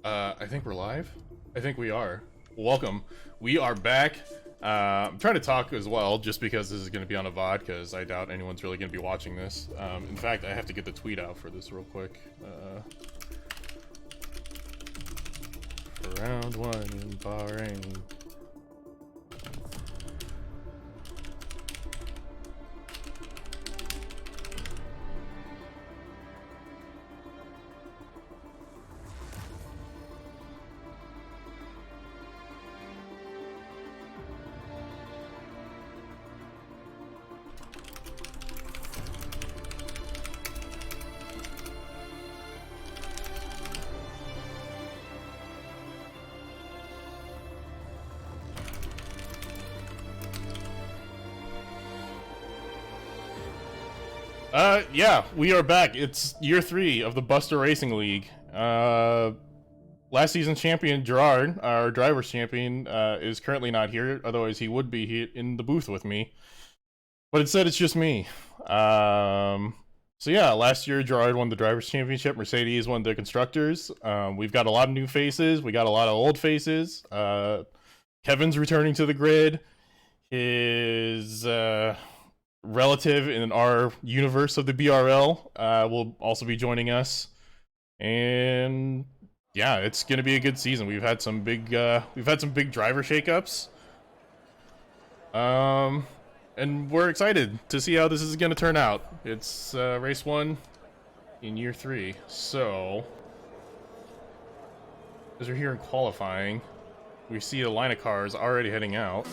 I think we're live. I think we are. Welcome. We are back. I'm trying to talk as well, just because this is going to be on a VOD, because I doubt anyone's really going to be watching this. In fact, I have to get the tweet out for this real quick. For round one in Bahrain. Yeah, we are back. It's year 3 of the Buster Racing League. Last season's champion, Gerard, our driver's champion, is currently not here. Otherwise, he would be here in the booth with me. But instead, it's just me. So yeah, last year, Gerard won the driver's championship. Mercedes won the constructors. We've got a lot of new faces. We got a lot of old faces. Kevin's returning to the grid. His relative in our universe of the BRL will also be joining us, and yeah, it's gonna be a good season. We've had some big driver shakeups, and we're excited to see how this is gonna turn out. It's race 1 in year 3, so as we're here in qualifying, we see a line of cars already heading out.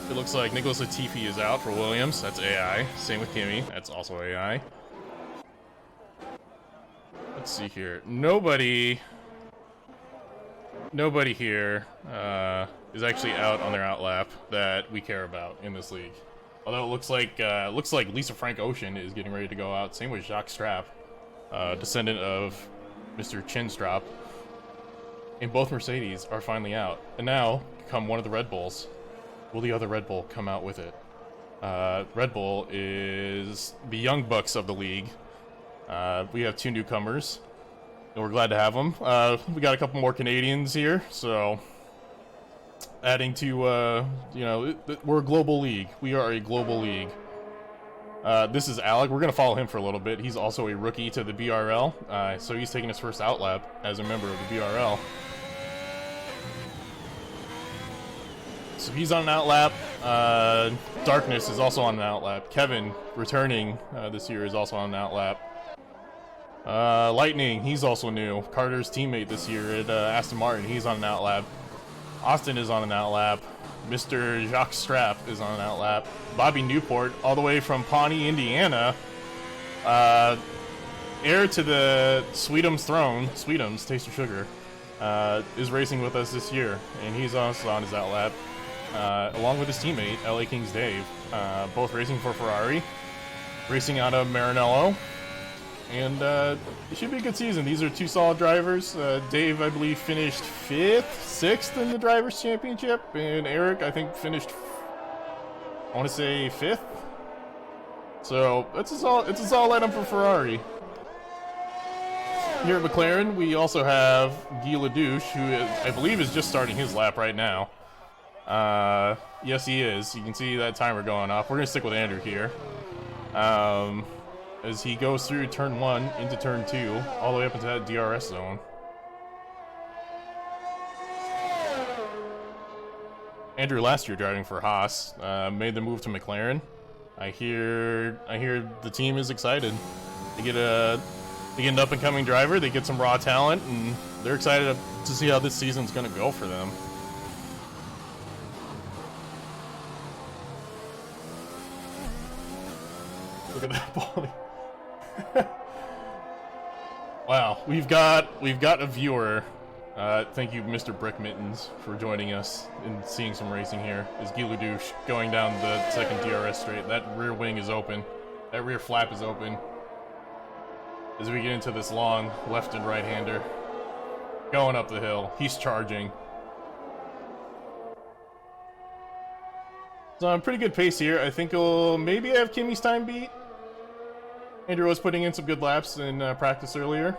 It looks like Nicholas Latifi is out for Williams. That's AI. Same with Kimi. That's also AI. Let's see here. Nobody here is actually out on their outlap that we care about in this league. Although it looks like Lisa Frank Ocean is getting ready to go out. Same with Jacques Strapp, descendant of Mr. Chinstrap. And both Mercedes are finally out. And now come one of the Red Bulls. Will the other Red Bull come out with it? Red Bull is the young bucks of the league. We have 2 newcomers, and we're glad to have them. We got a couple more Canadians here, so adding to, we're a global league. We are a global league. This is Alec. We're going to follow him for a little bit. He's also a rookie to the BRL, so he's taking his first outlap as a member of the BRL. So he's on an outlap. Darkness is also on an outlap. Kevin, returning this year, is also on an outlap. Lightning, he's also new. Carter's teammate this year at Aston Martin, he's on an outlap. Austin is on an outlap. Mr. Jacques Strapp is on an outlap. Bobby Newport, all the way from Pawnee, Indiana, heir to the Sweetums throne, Sweetums, Taste of Sugar, is racing with us this year, and he's also on his outlap. Along with his teammate, LA King's Dave, both racing for Ferrari, racing out of Maranello, and it should be a good season. These are 2 solid drivers. Dave, I believe, finished 5th, 6th in the Drivers' Championship, and Eric, I think, finished, I want to say, 5th. So it's a solid item for Ferrari. Here at McLaren, we also have Guy Ledouche, who I believe is just starting his lap right now. Yes, he is. You can see that timer going off. We're gonna stick with Andrew here. As he goes through turn 1 into turn 2, all the way up into that DRS zone. Andrew last year driving for Haas, made the move to McLaren. I hear the team is excited. They get an up-and-coming driver, they get some raw talent, and they're excited to see how this season's gonna go for them. Look at that ball. Wow, we've got a viewer. Thank you, Mr. Brick Mittens, for joining us and seeing some racing here. Is Guy Ledouche going down the second DRS straight? That rear wing is open. That rear flap is open. As we get into this long left and right-hander, going up the hill, he's charging. So I'm pretty good pace here. I think he'll maybe have Kimi's time beat. Andrew was putting in some good laps in practice earlier.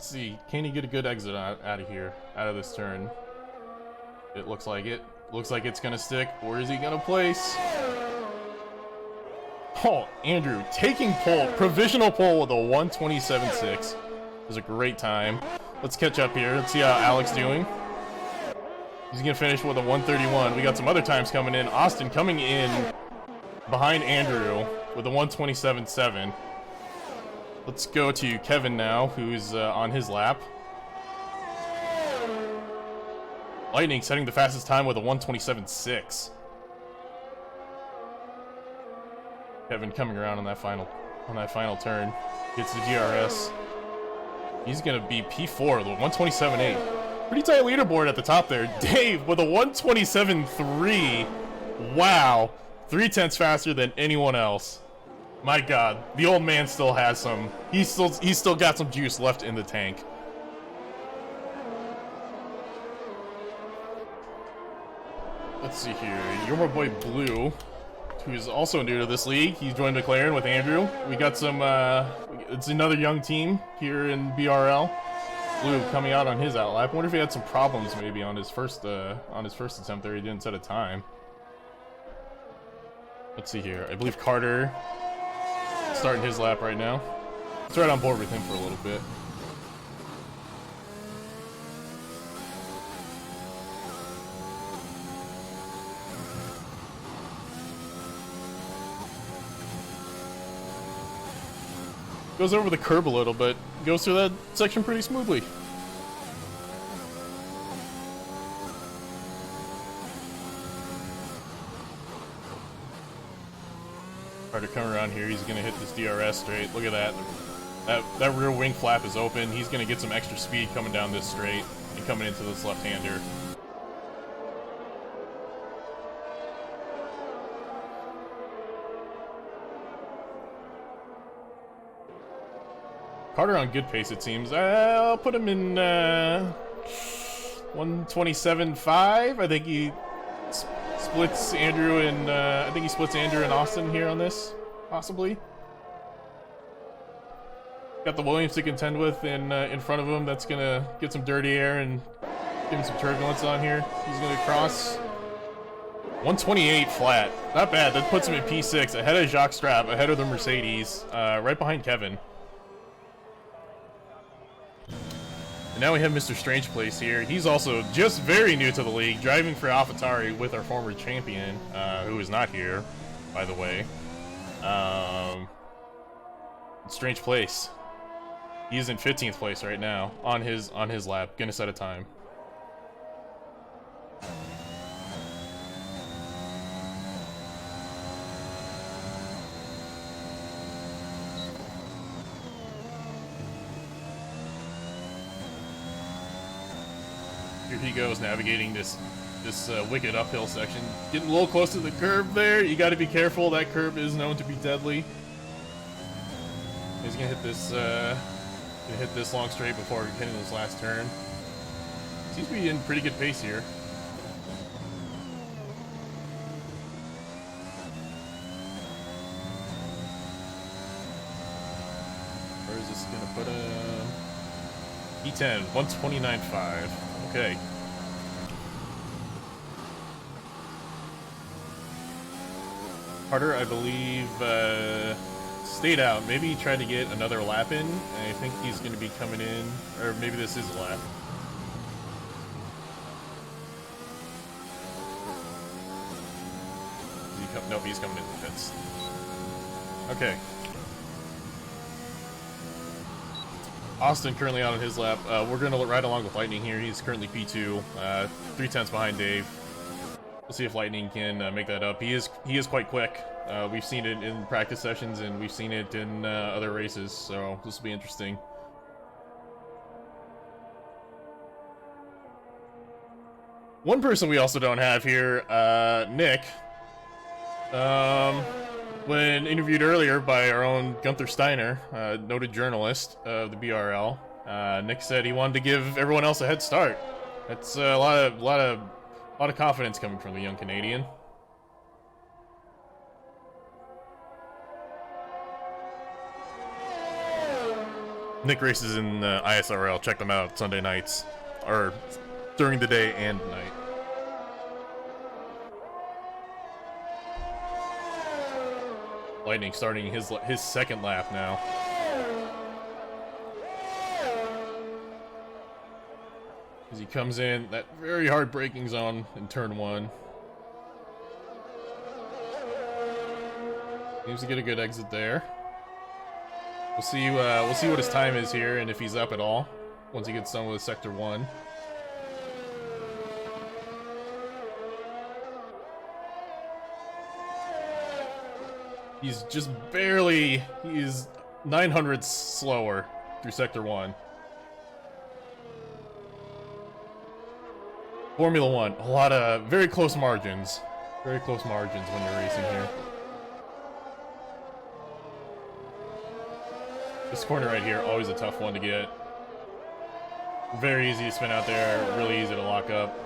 Let's see. Can he get a good exit out of here? Out of this turn? It looks like it. Looks like it's gonna stick. Or is he gonna place? Oh, Andrew taking pole. Provisional pole with a 127.6. It was a great time. Let's catch up here. Let's see how Alex doing. He's gonna finish with a 131. We got some other times coming in. Austin coming in behind Andrew with a 127.7. Let's go to Kevin now, who's on his lap. Lightning setting the fastest time with a 127.6. Kevin coming around on that final turn. Gets the DRS. He's gonna be P4, the 127.8. Pretty tight leaderboard at the top there. Dave with a 127.3. Wow. 0.3 faster than anyone else. My God, the old man still has some. He's still got some juice left in the tank. Let's see here. You're my boy Blue, who's also new to this league. He's joined McLaren with Andrew. We got some. It's another young team here in BRL. Blue coming out on his outlap. I wonder if he had some problems maybe on his first attempt there. He didn't set a time. Let's see here. I believe Carter starting his lap right now. Let's right on board with him for a little bit. Goes over the curb a little, but goes through that section pretty smoothly. Carter coming around here, he's gonna hit this DRS straight. Look at that. That rear wing flap is open. He's gonna get some extra speed coming down this straight and coming into this left-hander. Carter on good pace, it seems. I'll put him in 127.5. I think he splits Andrew and Austin here on this, possibly. Got the Williams to contend with in front of him. That's gonna get some dirty air and give him some turbulence on here. He's gonna cross 128 flat. Not bad. That puts him in P6, ahead of Jacques Strapp, ahead of the Mercedes, right behind Kevin. And now we have Mr. Strange Place here. He's also just very new to the league, driving for AlphaTauri with our former champion, who is not here, by the way. Strange Place. He's in 15th place right now on his lap. Gonna set a time. Here he goes, navigating this wicked uphill section. Getting a little close to the curb there. You got to be careful. That curb is known to be deadly. He's gonna hit this long straight before hitting this last turn. Seems to be in pretty good pace here. Where is this gonna put him? E10, 129.5. Okay. Carter, I believe, stayed out. Maybe he tried to get another lap in. And I think he's going to be coming in, or maybe this is a lap. Nope, he's coming in the pits. Okay. Austin currently out on his lap. We're going to ride along with Lightning here. He's currently P2, 0.3 behind Dave. We'll see if Lightning can make that up. He is quite quick. We've seen it in practice sessions, and we've seen it in other races, so this will be interesting. One person we also don't have here, Nick. When interviewed earlier by our own Gunther Steiner, noted journalist of the BRL, Nick said he wanted to give everyone else a head start. That's a lot of confidence coming from the young Canadian. Nick races in ISRL. Check them out Sunday nights, or during the day and night. Lightning starting his second lap now. As he comes in that very hard braking zone in turn 1. Seems to get a good exit there. We'll see what his time is here and if he's up at all once he gets done with sector 1. He's just barely, he's 900ths slower through sector 1. Formula 1, a lot of very close margins. Very close margins when you're racing here. This corner right here, always a tough one to get. Very easy to spin out there, really easy to lock up.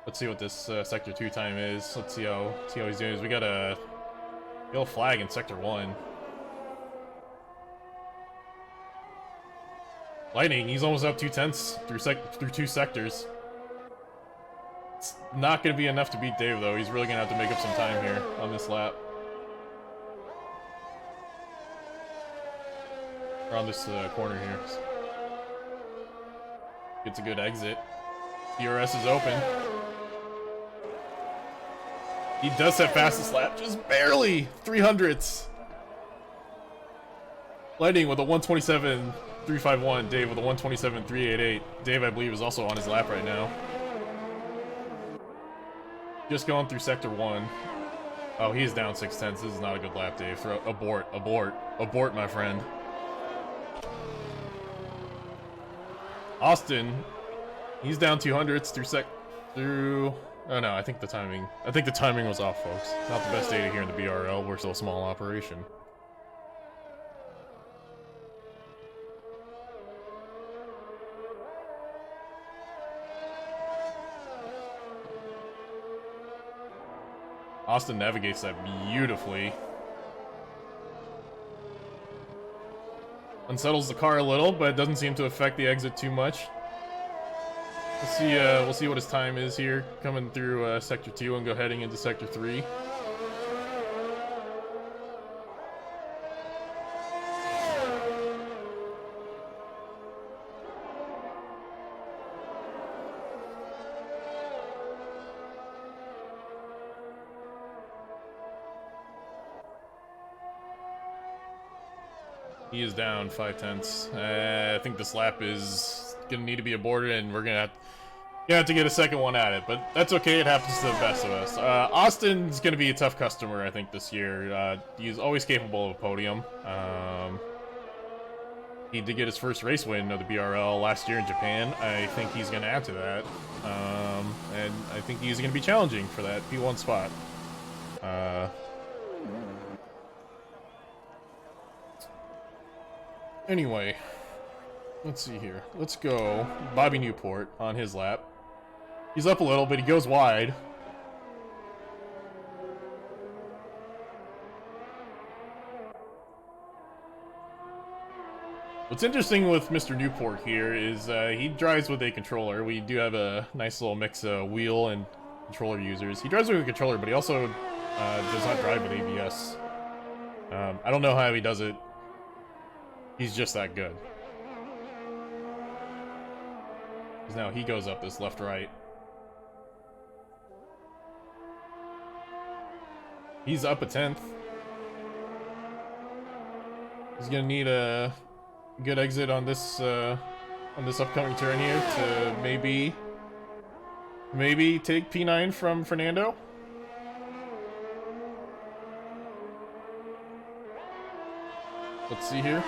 Let's see what this sector 2 time is. Let's see how he's doing. We got a yellow flag in sector 1. Lightning, he's almost up 2/10 through 2 sectors. It's not going to be enough to beat Dave, though. He's really going to have to make up some time here on this lap. Or on this corner here. Gets a good exit. DRS is open. He does set fastest lap, just barely 300ths. Lightning with a 127.351. Dave with a 127.388. Dave, I believe, is also on his lap right now. Just going through sector 1. Oh, he's down 6/10. This is not a good lap, Dave. Abort, my friend. Austin, he's down 200ths through. Oh no, I think the timing was off, folks. Not the best data here in the BRL. We're still a small operation. Austin navigates that beautifully. Unsettles the car a little, but it doesn't seem to affect the exit too much. We'll see what his time is here, coming through sector 2 and heading into sector 3. He is down 5/10. I think this lap is gonna need to be aborted, and we're gonna have to get a second one at it. But that's okay. It happens to the best of us. Austin's gonna be a tough customer, I think, this year. He's always capable of a podium. He did get his first race win of the BRL last year in Japan. I think he's gonna add to that, and I think he's gonna be challenging for that P1 spot. Anyway, let's see here. Let's go Bobby Newport on his lap. He's up a little, but he goes wide. What's interesting with Mr. Newport here is he drives with a controller. We do have a nice little mix of wheel and controller users. He drives with a controller, but he also does not drive with ABS. I don't know how he does it. He's just that good. Because now he goes up this left-right. He's up a 10th. He's gonna need a good exit on this upcoming turn here to maybe take P9 from Fernando. Let's see here.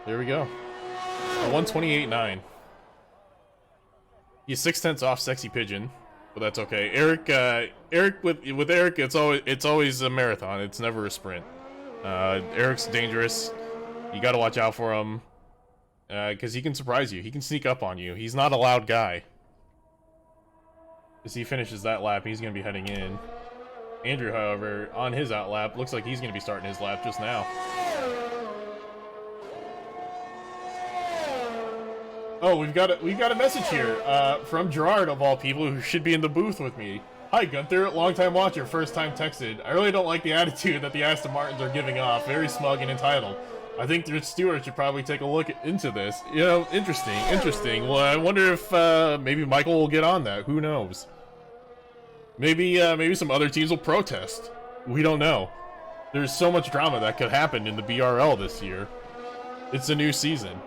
There we go. A 128.9. He's 6/10 off Sexy Pigeon, but that's okay. Eric with Eric, it's always a marathon. It's never a sprint. Eric's dangerous. You got to watch out for him because he can surprise you. He can sneak up on you. He's not a loud guy. As he finishes that lap, he's gonna be heading in. Andrew, however, on his out lap, looks like he's going to be starting his lap just now. Oh, we've got a message here from Gerard, of all people, who should be in the booth with me. Hi, Gunther, long-time watcher, first-time texted. I really don't like the attitude that the Aston Martins are giving off, very smug and entitled. I think their steward should probably take a look into this. You know, interesting. Well, I wonder if maybe Michael will get on that. Who knows? Maybe some other teams will protest. We don't know. There's so much drama that could happen in the BRL this year. It's a new season.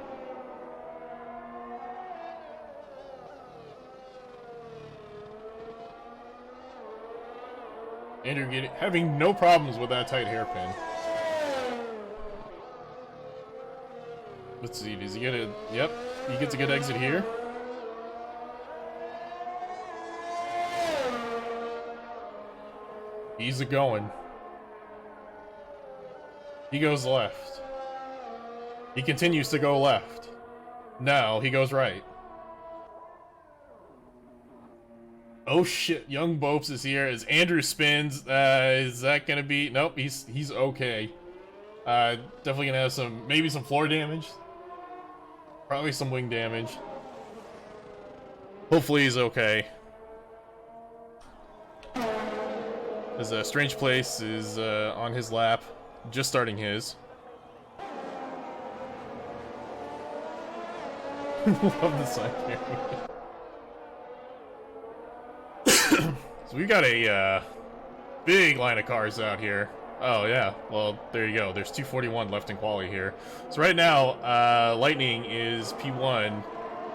Andrew having no problems with that tight hairpin. Let's see, does he get a... Yep, he gets a good exit here. He's a-going. He goes left. He continues to go left. Now he goes right. Oh shit, Young Bopes is here as Andrew spins. Is that gonna be... Nope, he's okay. Definitely gonna have maybe some floor damage. Probably some wing damage. Hopefully he's okay. As Strange Place is on his lap, just starting his. Love the side carry. So we got a big line of cars out here. Oh yeah, well there you go. There's 241 left in quali here. So right now, Lightning is P1,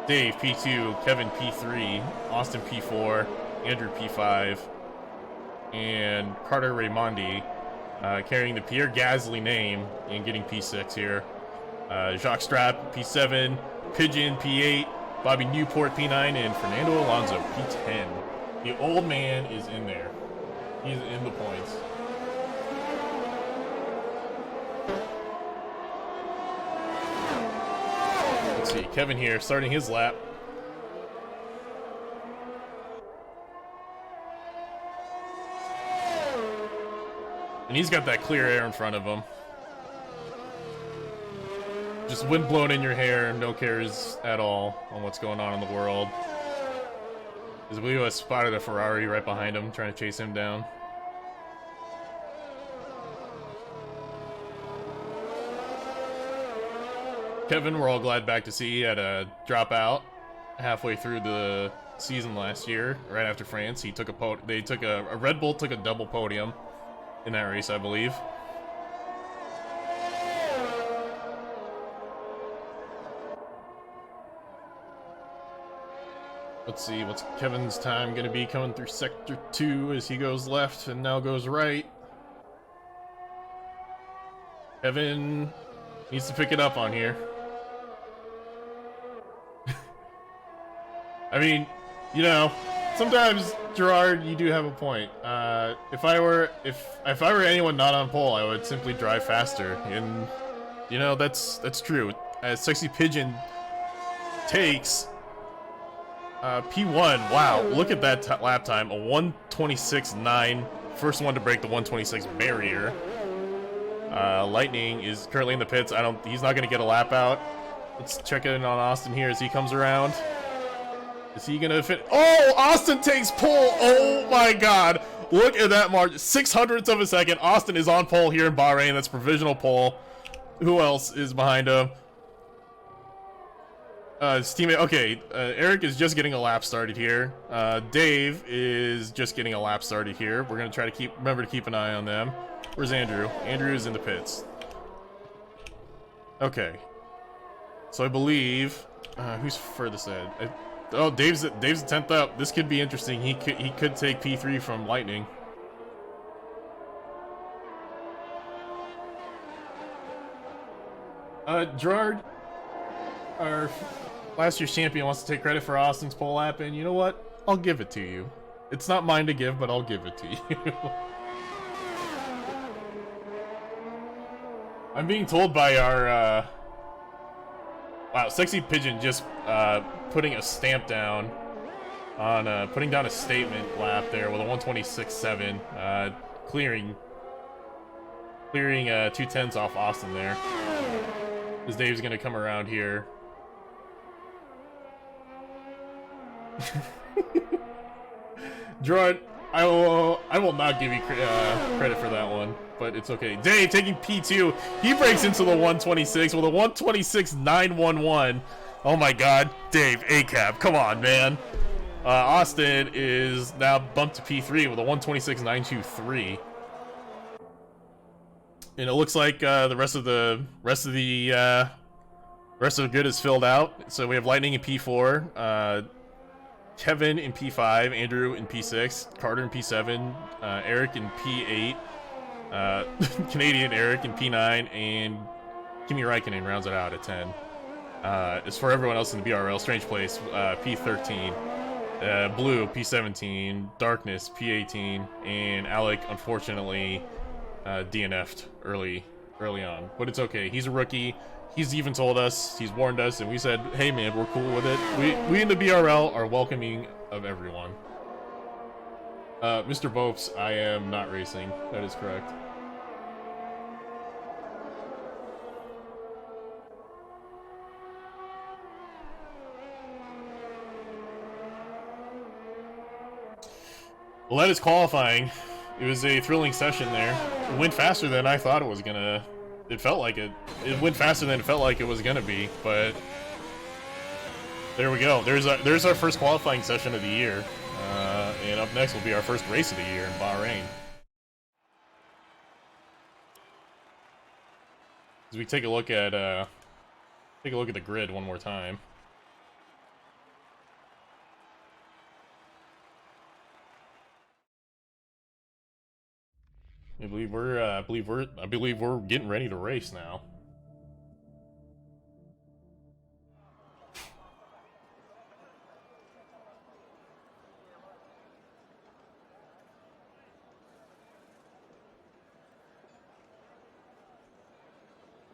Dave P2, Kevin P3, Austin P4, Andrew P5, and Carter Raimondi carrying the Pierre Gasly name and getting P6 here. Jacques Strapp P7, Pigeon P8, Bobby Newport P9, and Fernando Alonso P10. The old man is in there. He's in the points. Let's see, Kevin here starting his lap. And he's got that clear air in front of him. Just wind blown in your hair, no cares at all on what's going on in the world. As Leo has spotted a Ferrari right behind him, trying to chase him down. Kevin, we're all glad back to see. He had a dropout halfway through the season last year, right after France. He took a Red Bull took a double podium in that race, I believe. Let's see, what's Kevin's time gonna be coming through Sector 2 as he goes left and now goes right. Kevin needs to pick it up on here. I mean, you know, sometimes, Gerard, you do have a point. If I were anyone not on pole, I would simply drive faster, and you know that's true. As Sexy Pigeon takes P1. Wow, look at that lap time, a 1:26.9. First one to break the 1:26 barrier. Lightning is currently in the pits. He's not gonna get a lap out. Let's check in on Austin here as he comes around. Is he gonna fit? Oh, Austin takes pole. Oh my God! Look at that margin, 600ths of a second. Austin is on pole here in Bahrain. That's provisional pole. Who else is behind him? His teammate. Okay, Eric is just getting a lap started here. Dave is just getting a lap started here. We're gonna try to remember to keep an eye on them. Where's Andrew? Andrew is in the pits. Okay. So I believe who's furthest ahead? Oh, Dave's 10th up. This could be interesting. He could take P3 from Lightning. Gerard, our last year's champion, wants to take credit for Austin's pole lap, and you know what? I'll give it to you. It's not mine to give, but I'll give it to you. I'm being told by our wow, Sexy Pigeon just putting a stamp down on putting down a statement lap there with a 1:26.7. clearing 210s off Austin there. Because Dave's gonna come around here. Jordan, I will not give you credit for that one, but it's okay. Dave taking P2. He breaks into the 126 with a 126.911. Oh my god, Dave, A-cap, come on, man. Austin is now bumped to P3 with a 126.923. And it looks like the rest of the good is filled out. So we have Lightning in P4, Kevin in P5, Andrew in P6, Carter in P7, Eric in P8, Canadian Eric in P9, and Kimi Räikkönen rounds it out at 10. As for everyone else in the BRL, Strange Place, P13, Blue, P17, Darkness, P18, and Alec, unfortunately, DNF'd early on. But it's okay. He's a rookie. He's even told us, he's warned us, and we said, hey man, we're cool with it. We in the BRL are welcoming of everyone. Mr. Bopes, I am not racing. That is correct. Well, that is qualifying. It was a thrilling session there. It went faster than I thought it was gonna. It felt like it. It went faster than it felt like it was gonna be, but there we go. There's our first qualifying session of the year, and up next will be our first race of the year in Bahrain. As we take a look at the grid one more time. I believe we're getting ready to race now.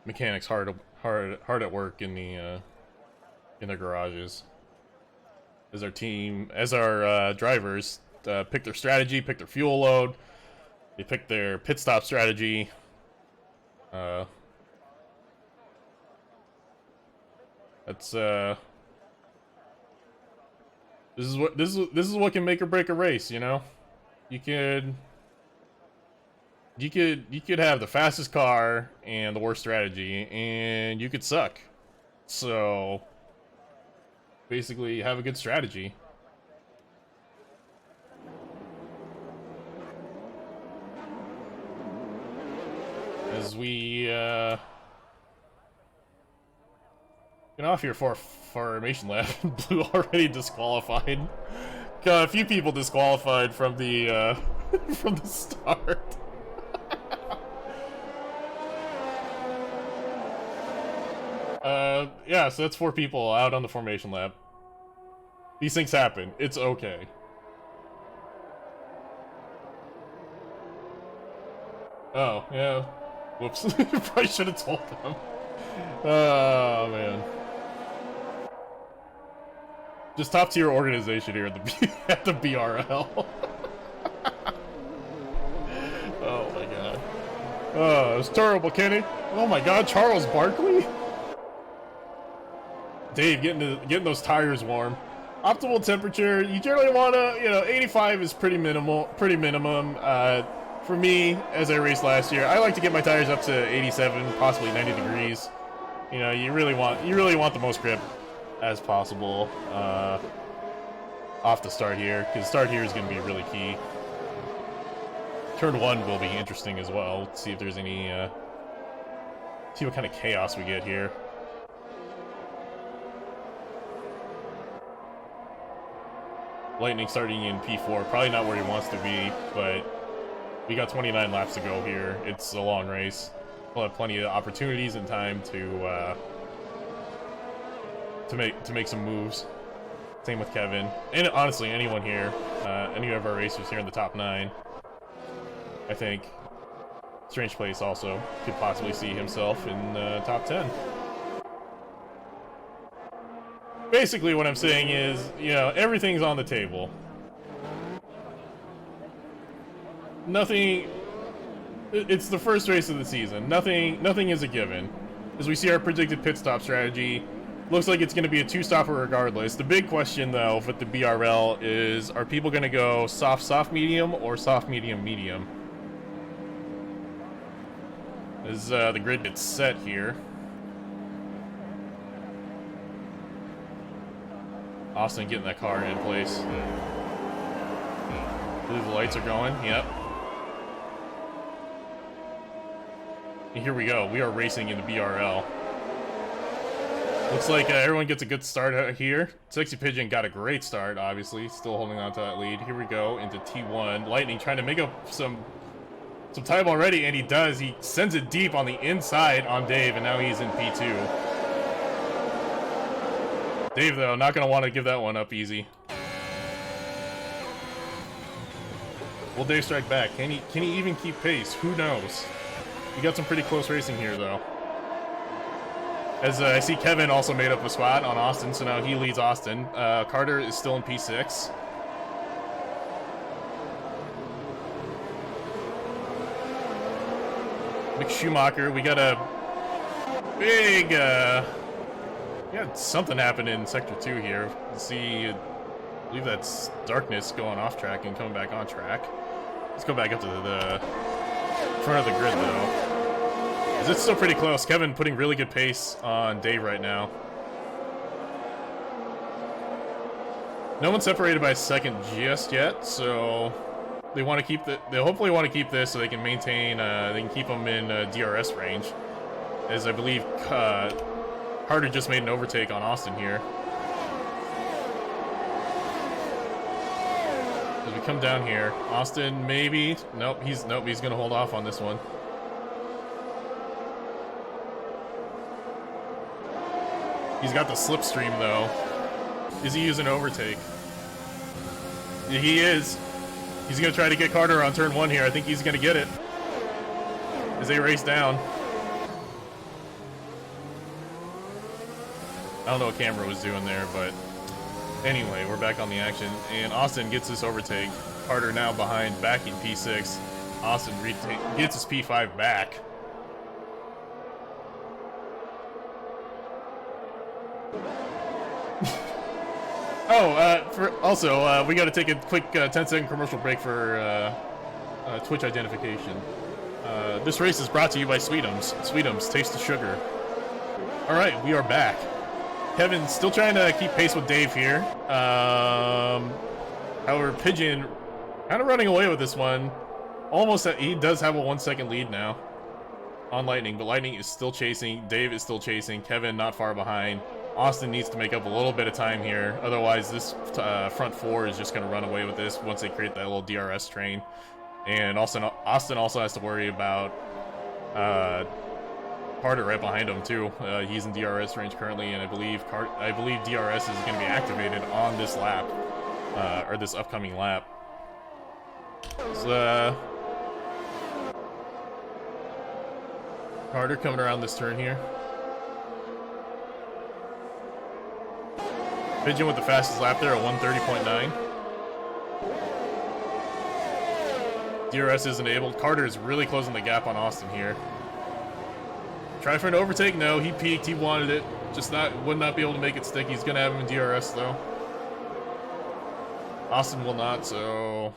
Mechanics hard at work in their garages. As our drivers pick their strategy, pick their fuel load. They picked their pit stop strategy. That's this is what can make or break a race, you know? You could have the fastest car and the worst strategy, and you could suck. So basically have a good strategy. As we get off here for formation lap, Blue already disqualified. Got a few people disqualified from the from the start. Yeah, so that's 4 people out on the formation lap. These things happen. It's okay. Oh, yeah. Whoops. Probably should have told them. Oh, man. Just top tier organization here at the BRL. Oh, my God. Oh, it was terrible, Kenny. Oh, my God, Charles Barkley? Dave, getting those tires warm. Optimal temperature, you generally want to, 85 is pretty minimum. For me, as I raced last year, I like to get my tires up to 87, possibly 90 degrees. You really want the most grip as possible off the start here, because start here is going to be really key. Turn 1 will be interesting as well. Let's see if there's any, see what kind of chaos we get here. Lightning starting in P4, probably not where he wants to be, but we got 29 laps to go here. It's a long race. We'll have plenty of opportunities and time to make some moves. Same with Kevin, and honestly, anyone here, any of our racers here in the top 9. I think Strange Place also could possibly see himself in the top 10. Basically, what I'm saying is, everything's on the table. Nothing It's the first race of the season. Nothing is a given. As we see our predicted pit stop strategy, looks like it's going to be a two-stopper regardless. The big question, though, with the BRL is, are people going to go soft, medium, or soft, medium? As the grid gets set here. Austin getting that car in place. I believe the lights are going. Yep. And here we go. We are racing in the BRL. Looks like everyone gets a good start out here. Sexy Pigeon got a great start, obviously. Still holding on to that lead. Here we go into T1. Lightning trying to make up some time already, and he does. He sends it deep on the inside on Dave, and now he's in P2. Dave, though, not going to want to give that one up easy. Will Dave strike back? Can he even keep pace? Who knows? We got some pretty close racing here, though. As I see Kevin also made up a spot on Austin, so now he leads Austin. Carter is still in P6. Mick Schumacher, we got a big, something happened in Sector 2 here. See, I believe that's Darkness going off track and coming back on track. Let's go back up to the front of the grid, though. It's still pretty close. Kevin putting really good pace on Dave right now. No one's separated by a second just yet, so they want to keep they hopefully want to keep this so they can maintain. They can keep them in DRS range, as I believe Carter just made an overtake on Austin here. As we come down here, Austin maybe he's gonna hold off on this one. He's got the slipstream, though. Is he using overtake? Yeah, he is. He's going to try to get Carter on turn 1 here. I think he's going to get it as they race down. I don't know what camera was doing there, but anyway, we're back on the action. And Austin gets this overtake. Carter now behind, back in P6. Austin gets his P5 back. We got to take a quick 10-second commercial break for Twitch identification. This race is brought to you by Sweetums. Sweetums, taste the sugar. All right, we are back. Kevin's still trying to keep pace with Dave here. However, Pigeon kind of running away with this one. Almost, he does have a 1-second lead now on Lightning, but Lightning is still chasing. Dave is still chasing. Kevin not far behind. Austin needs to make up a little bit of time here. Otherwise, this front 4 is just going to run away with this once they create that little DRS train. And Austin also has to worry about Carter right behind him too. He's in DRS range currently, and I believe DRS is going to be activated on this lap, or this upcoming lap. So, Carter coming around this turn here. Pigeon with the fastest lap there at 130.9. DRS is enabled. Carter is really closing the gap on Austin here. Try for an overtake. No, he peaked. He wanted it. Just would not be able to make it stick. He's going to have him in DRS though. Austin will not, so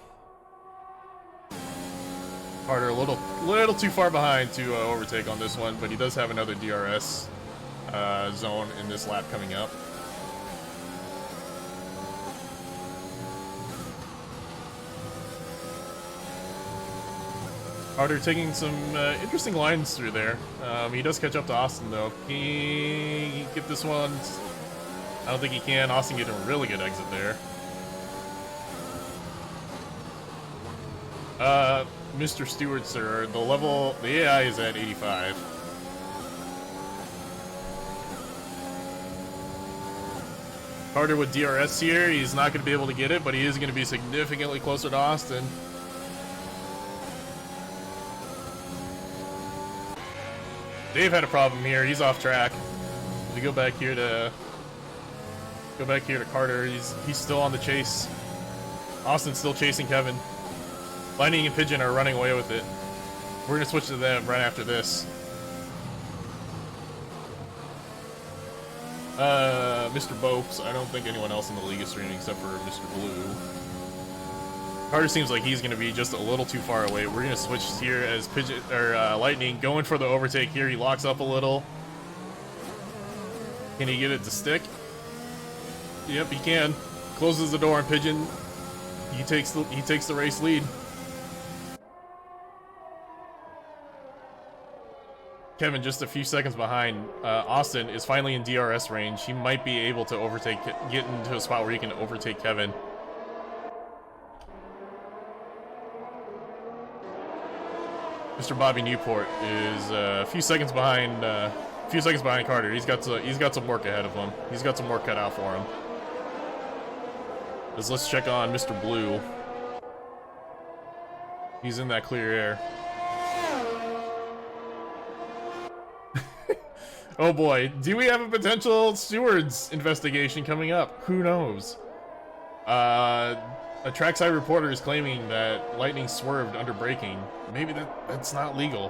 Carter a little too far behind to overtake on this one, but he does have another DRS zone in this lap coming up. Carter taking some interesting lines through there. He does catch up to Austin, though. Can he get this one? I don't think he can. Austin getting a really good exit there. Mr. Stewart, sir, the AI is at 85. Carter with DRS here. He's not going to be able to get it, but he is going to be significantly closer to Austin. Dave had a problem here. He's off track. We go back here to Carter. He's still on the chase. Austin's still chasing Kevin. Lightning and Pigeon are running away with it. We're gonna switch to them right after this. Mr. Bopes. I don't think anyone else in the league is streaming except for Mr. Blue. Carter seems like he's gonna be just a little too far away. We're gonna switch here as Pigeon or Lightning going for the overtake here. He locks up a little. Can he get it to stick? Yep, he can. Closes the door on Pigeon. He takes the race lead. Kevin just a few seconds behind. Austin is finally in DRS range. He might be able to get into a spot where he can overtake Kevin. Mr. Bobby Newport is a few seconds behind Carter. He's got some work ahead of him. He's got some work cut out for him. Let's check on Mr. Blue. He's in that clear air. Oh boy, do we have a potential stewards investigation coming up? Who knows? A trackside reporter is claiming that Lightning swerved under braking. Maybe that's not legal.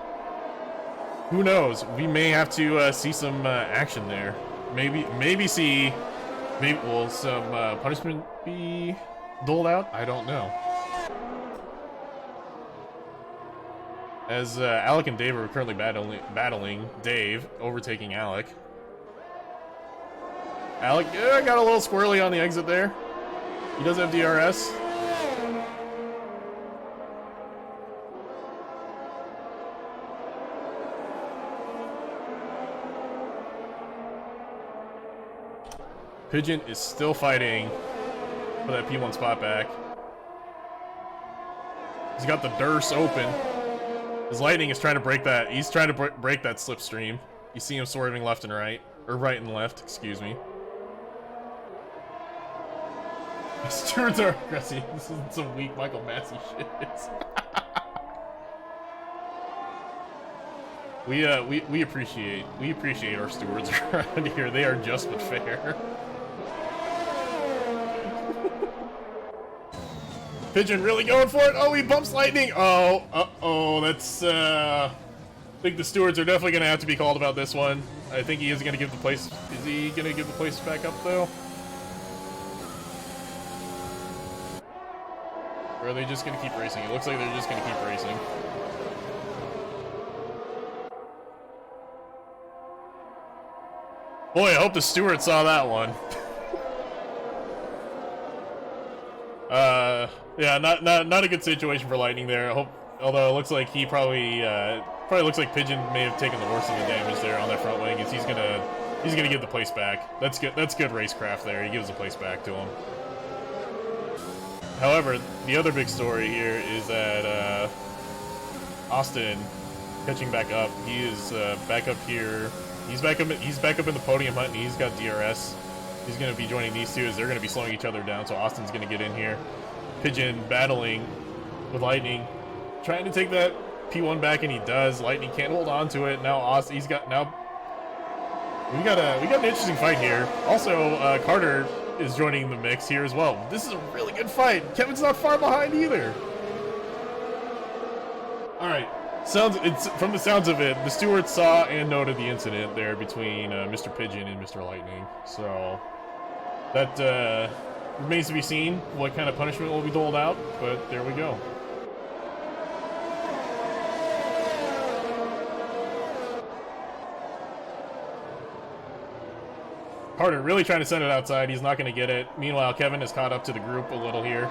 Who knows? We may have to see some action there. Maybe will some punishment be doled out? I don't know. As Alec and Dave are currently battling Dave, overtaking Alec. Alec got a little squirrely on the exit there. He does have DRS. Pigeon is still fighting for that P1 spot back. He's got the Durst open. His Lightning is trying to break that. He's trying to break that slipstream. You see him swerving left and right. Or right and left, excuse me. Stewards are aggressive. This is some weak Michael Massey shit. We appreciate our stewards around here. They are just but fair. Pigeon really going for it. Oh, he bumps Lightning. Oh, uh-oh. That's, I think the stewards are definitely going to have to be called about this one. I think he is going to give the place... Is he going to give the place back up, though? Or are they just going to keep racing? It looks like they're just going to keep racing. Boy, I hope the steward saw that one. Yeah, not a good situation for Lightning there. Although it looks like he probably looks like Pigeon may have taken the worst of the damage there on that front wing. As he's gonna give the place back. That's good. That's good racecraft there. He gives the place back to him. However, the other big story here is that Austin catching back up. He is back up here. He's back up in the podium hunt, and he's got DRS. He's going to be joining these two as they're going to be slowing each other down, so Austin's going to get in here. Pigeon battling with Lightning, trying to take that P1 back, and he does. Lightning can't hold on to it. Now Austin, we got an interesting fight here. Also, Carter is joining the mix here as well. This is a really good fight. Kevin's not far behind either. All right. From the sounds of it, the steward saw and noted the incident there between Mr. Pigeon and Mr. Lightning. So that remains to be seen what kind of punishment will be doled out, but there we go. Carter really trying to send it outside. He's not going to get it. Meanwhile, Kevin has caught up to the group a little here.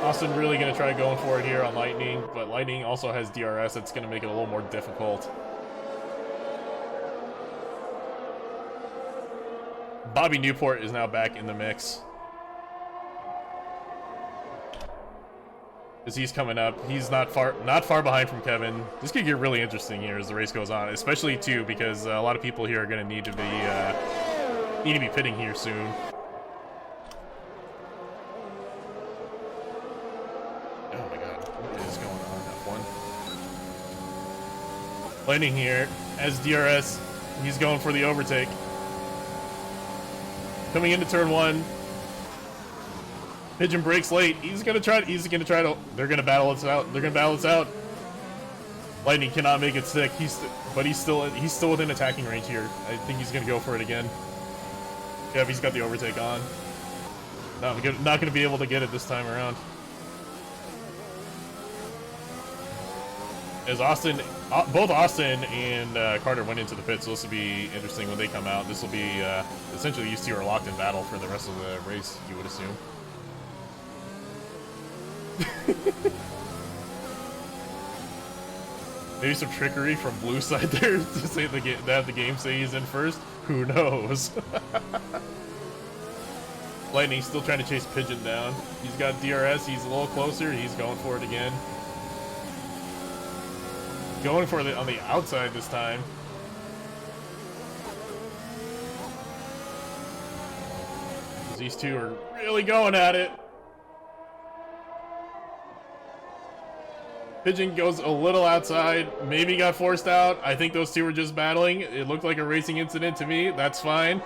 Austin really going to try going for it here on Lightning, but Lightning also has DRS. That's going to make it a little more difficult. Bobby Newport is now back in the mix. As he's coming up, he's not far behind from Kevin. This could get really interesting here as the race goes on, especially too because a lot of people here are going to need to be pitting here soon. Lightning here as DRS. He's going for the overtake. Coming into turn one. Pigeon breaks late. He's gonna try to. They're gonna battle us out. They're gonna battle us out. Lightning cannot make it stick. But he's still within attacking range here. I think he's gonna go for it again. Yeah, he's got the overtake on. No, not gonna be able to get it this time around. As both Austin and Carter went into the pit, so this will be interesting when they come out. This will be essentially these two are locked in battle for the rest of the race, you would assume. Maybe some trickery from Blue side there to say have the game say he's in first. Who knows? Lightning still trying to chase Pigeon down. He's got DRS. He's a little closer. He's going for it again. Going for it on the outside this time. These two are really going at it. Pigeon goes a little outside, maybe got forced out. I think those two were just battling. It looked like a racing incident to me. That's fine.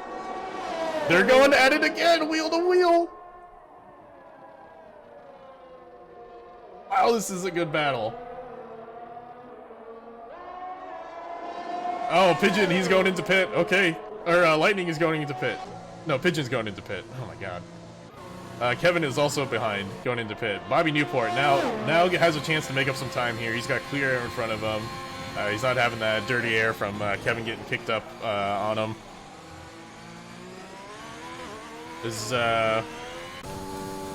They're going at it again, wheel to wheel. Wow, this is a good battle. Oh, Pigeon, he's going into pit. Okay. Or Lightning is going into pit. No, Pigeon's going into pit. Oh my god. Kevin is also behind, going into pit. Bobby Newport now has a chance to make up some time here. He's got clear air in front of him. He's not having that dirty air from Kevin getting kicked up on him.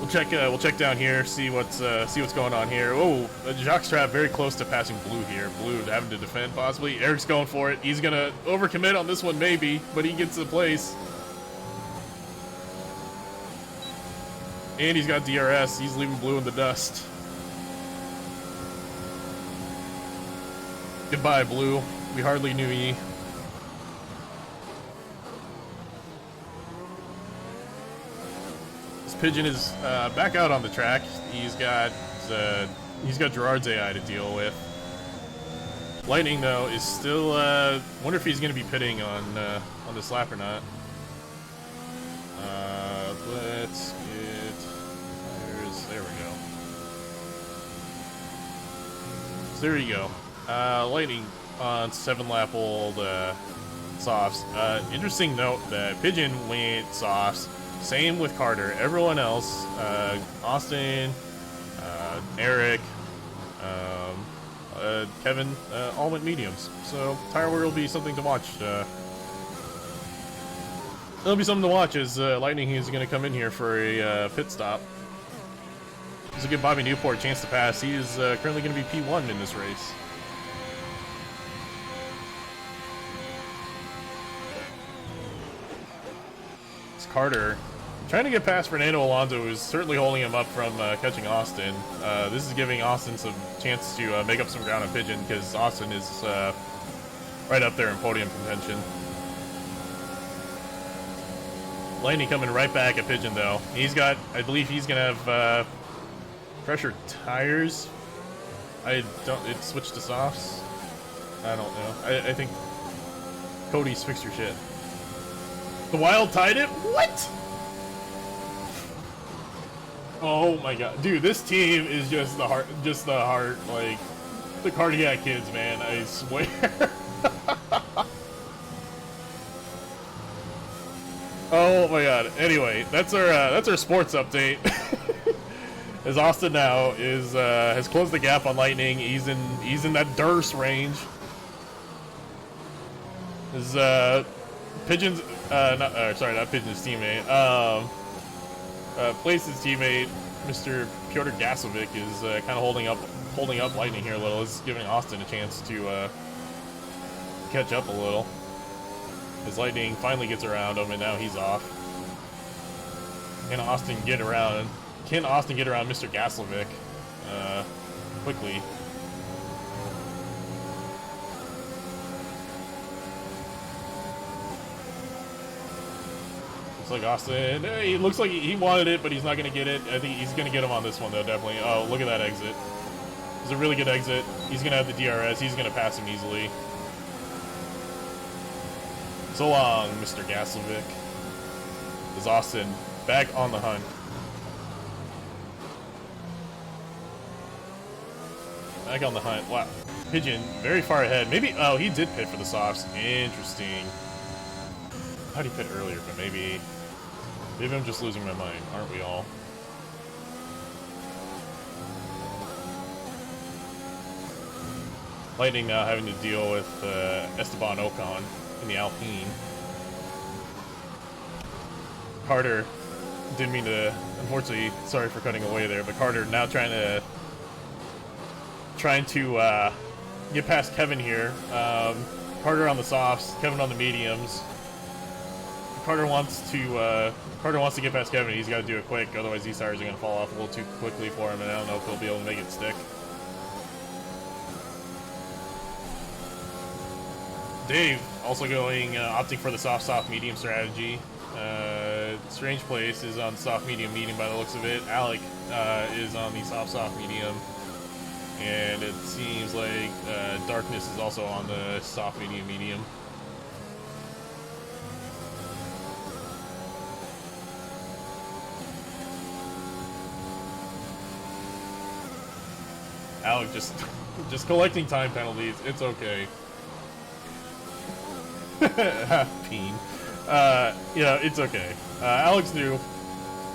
We'll check down here, see what's going on here. Oh, Jockstrap very close to passing Blue here. Blue having to defend possibly. Eric's going for it. He's gonna overcommit on this one maybe, but he gets the place. And he's got DRS. He's leaving Blue in the dust. Goodbye, Blue. We hardly knew ye. This Pigeon is back out on the track. He's got Gerard's AI to deal with. Lightning though is still. Wonder if he's going to be pitting on this lap or not. Let's get. There we go. So there you go. Lightning on 7-lap-old softs. Interesting note that Pigeon went softs. Same with Carter. Everyone else, Austin, Eric, Kevin, all went mediums. So tire wear will be something to watch. It'll be something to watch as Lightning is going to come in here for a pit stop. This will give Bobby Newport a chance to pass. He is currently going to be P1 in this race. It's Carter trying to get past Fernando Alonso, who's certainly holding him up from catching Austin. This is giving Austin some chance to make up some ground on Pigeon, because Austin is right up there in podium contention. Lightning coming right back at Pigeon, though. I believe he's going to have pressure tires. It switched to softs. I don't know. I think Cody's fixed your shit. The Wild tied it? What? Oh my god. Dude, this team is just the heart, like, the cardiac kids, man, I swear. Oh my god. Anyway, that's our sports update. As Austin now is has closed the gap on Lightning. He's in that Durst range. His Pigeon's not Pigeon's teammate. Place's teammate, Mr. Pyotr Gasovic, is kind of holding up Lightning here a little. Is giving Austin a chance to catch up a little. As Lightning finally gets around him, and now he's off. Can Austin get around Mr. Gaslovic quickly? Looks like Austin, he looks like he wanted it, but he's not going to get it. I think he's going to get him on this one, though, definitely. Oh, look at that exit. It's a really good exit. He's going to have the DRS. He's going to pass him easily. So long, Mr. Gaslovic. Is Austin back on the hunt? back on the hunt. Wow. Pigeon, very far ahead. Maybe, oh, he did pit for the softs. Interesting. I thought he pit earlier, but maybe I'm just losing my mind. Aren't we all? Lightning now having to deal with Esteban Ocon in the Alpine. Carter, didn't mean to, unfortunately, sorry for cutting away there, but Carter now trying to get past Kevin here. Carter on the softs, Kevin on the mediums. Carter wants to get past Kevin. He's got to do it quick, otherwise these tires are going to fall off a little too quickly for him, and I don't know if he'll be able to make it stick. Dave also going opting for the soft medium strategy. Strange Place is on soft medium by the looks of it. Alec is on the soft medium, and it seems like Darkness is also on the soft medium. Alec just collecting time penalties. It's okay. Peen. It's okay. Alex knew,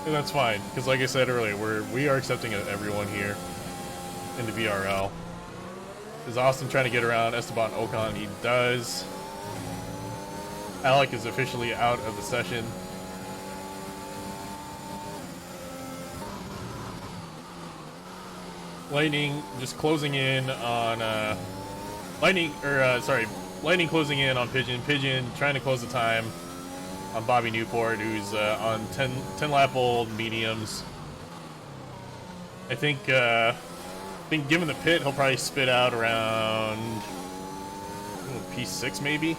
and that's fine, because like I said earlier, we are accepting everyone here in the VRL. Is Austin trying to get around Esteban Ocon? He does. Alec is officially out of the session. Lightning just closing in on Lightning closing in on Pigeon. Pigeon trying to close the time on Bobby Newport, who's on 10 lap old mediums. I think given the pit, he'll probably spit out around P6 maybe.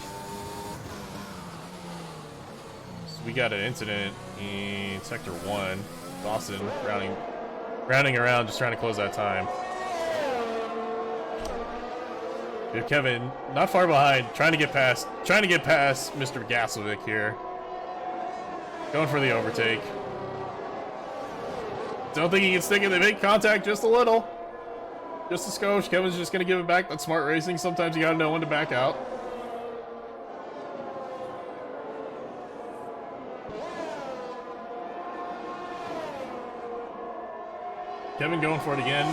So we got an incident in Sector 1. Dawson rounding around, just trying to close that time. We have Kevin not far behind, trying to get past Mr. Gaslovic here. Going for the overtake. Don't think he can stick it. They make contact just a little. Just a skosh. Kevin's just gonna give it back. That's smart racing. Sometimes you gotta know when to back out. Kevin going for it again.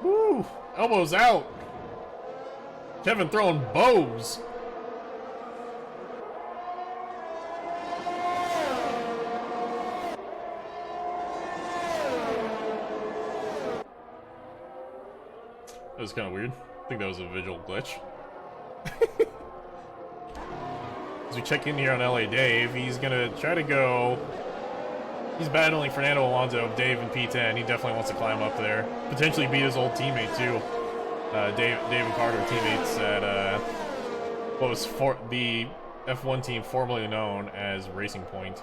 Woo! Elbows out. Kevin throwing bows. That was kind of weird. I think that was a visual glitch. As we check in here on LA Dave, he's gonna try to go. He's battling Fernando Alonso, Dave in P10. He definitely wants to climb up there. Potentially beat his old teammate, too. Dave and Carter were teammates at what was the F1 team formerly known as Racing Point.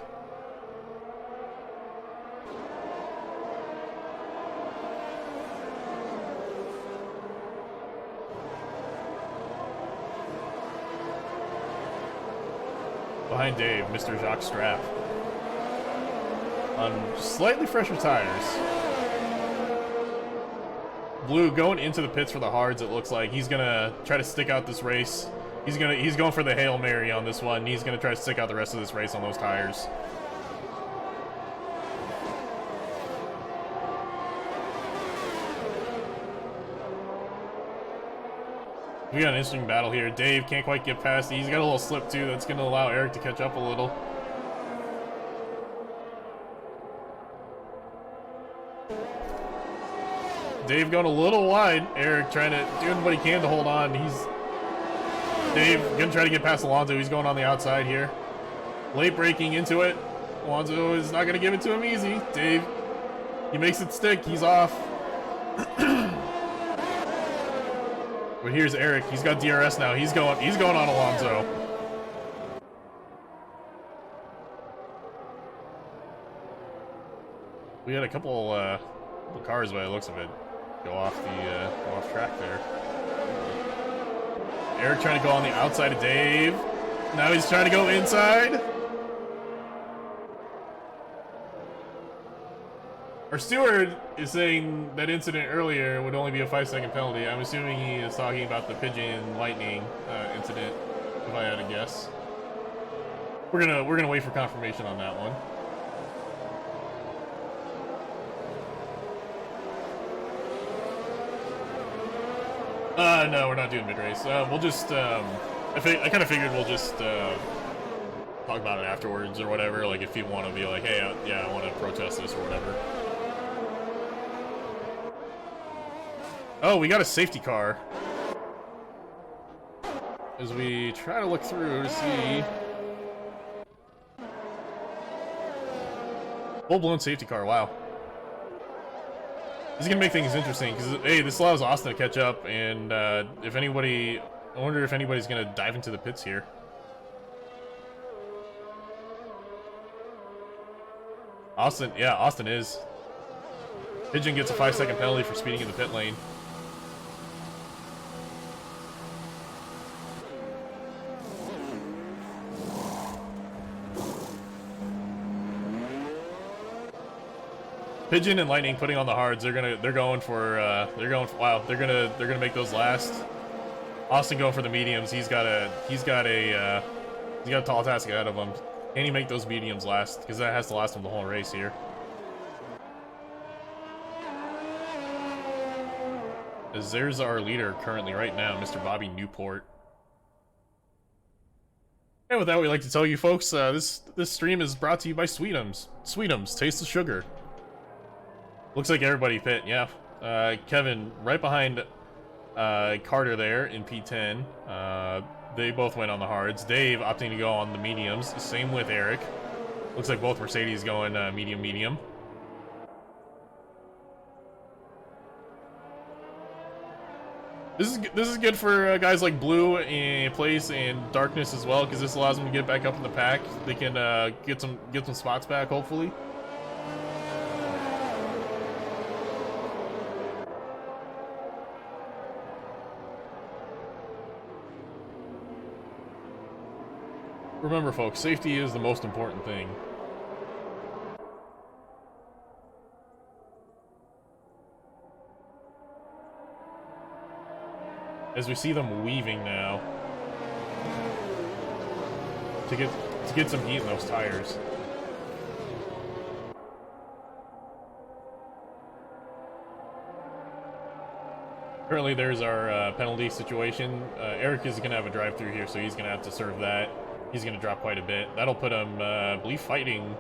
Behind Dave, Mr. Jacques Strapp. On slightly fresher tires. Blue going into the pits for the hards, it looks like. He's gonna try to stick out this race. He's going for the Hail Mary on this one. He's gonna try to stick out the rest of this race on those tires. We got an interesting battle here. Dave can't quite get past. He's got a little slip too. That's gonna allow Eric to catch up a little. Dave going a little wide. Eric trying to doing what he can to hold on. Dave gonna try to get past Alonso. He's going on the outside here. Late braking into it. Alonso is not gonna give it to him easy. Dave, he makes it stick. He's off. But here's Eric. He's got DRS now. He's going on Alonso. We had a couple cars by the looks of it go off track there. Eric trying to go on the outside of Dave. Now he's trying to go inside. Our steward is saying that incident earlier would only be a 5-second penalty. I'm assuming he is talking about the pigeon lightning incident, if I had to guess. We're gonna wait for confirmation on that one. No, we're not doing mid-race. We'll just, I kind of figured we'll just, talk about it afterwards or whatever, like if people want to be like, hey, yeah, I want to protest this or whatever. Oh, we got a safety car. As we try to look through to see... Full-blown safety car, wow. This is gonna make things interesting, because, hey, this allows Austin to catch up, and, if anybody... I wonder if anybody's gonna dive into the pits here. Austin, yeah, Austin is. Pigeon gets a 5-second penalty for speeding in the pit lane. Pigeon and Lightning putting on the hards. They're going for wow. They're gonna make those last. Austin going for the mediums. He's got a tall task ahead of him. Can he make those mediums last? Because that has to last him the whole race here. As there's our leader currently right now, Mr. Bobby Newport. And with that, we'd like to tell you folks, this stream is brought to you by Sweetums. Sweetums, taste the sugar. Looks like everybody pit, yeah. Kevin right behind Carter there in P10. They both went on the hards. Dave opting to go on the mediums. Same with Eric. Looks like both Mercedes going medium. This is good for guys like Blue and Place and Darkness as well, because this allows them to get back up in the pack. They can get some spots back, hopefully. Remember, folks, safety is the most important thing. As we see them weaving now to get some heat in those tires. Currently, there's our penalty situation. Eric is gonna have a drive-through here, so he's gonna have to serve that. He's going to drop quite a bit. That'll put him, I believe, fighting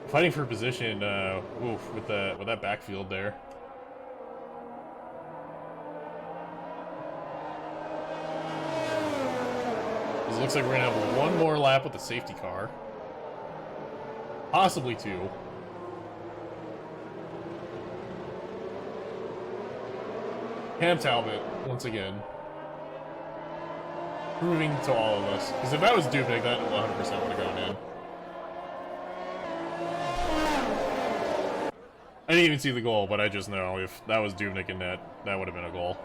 for position. With that backfield there. It looks like we're going to have one more lap with the safety car, possibly two. Cam Talbot once again. Proving to all of us. Because if that was Dubnik, that 100% would have gone in. I didn't even see the goal, but I just know if that was Dubnik in net, that would have been a goal.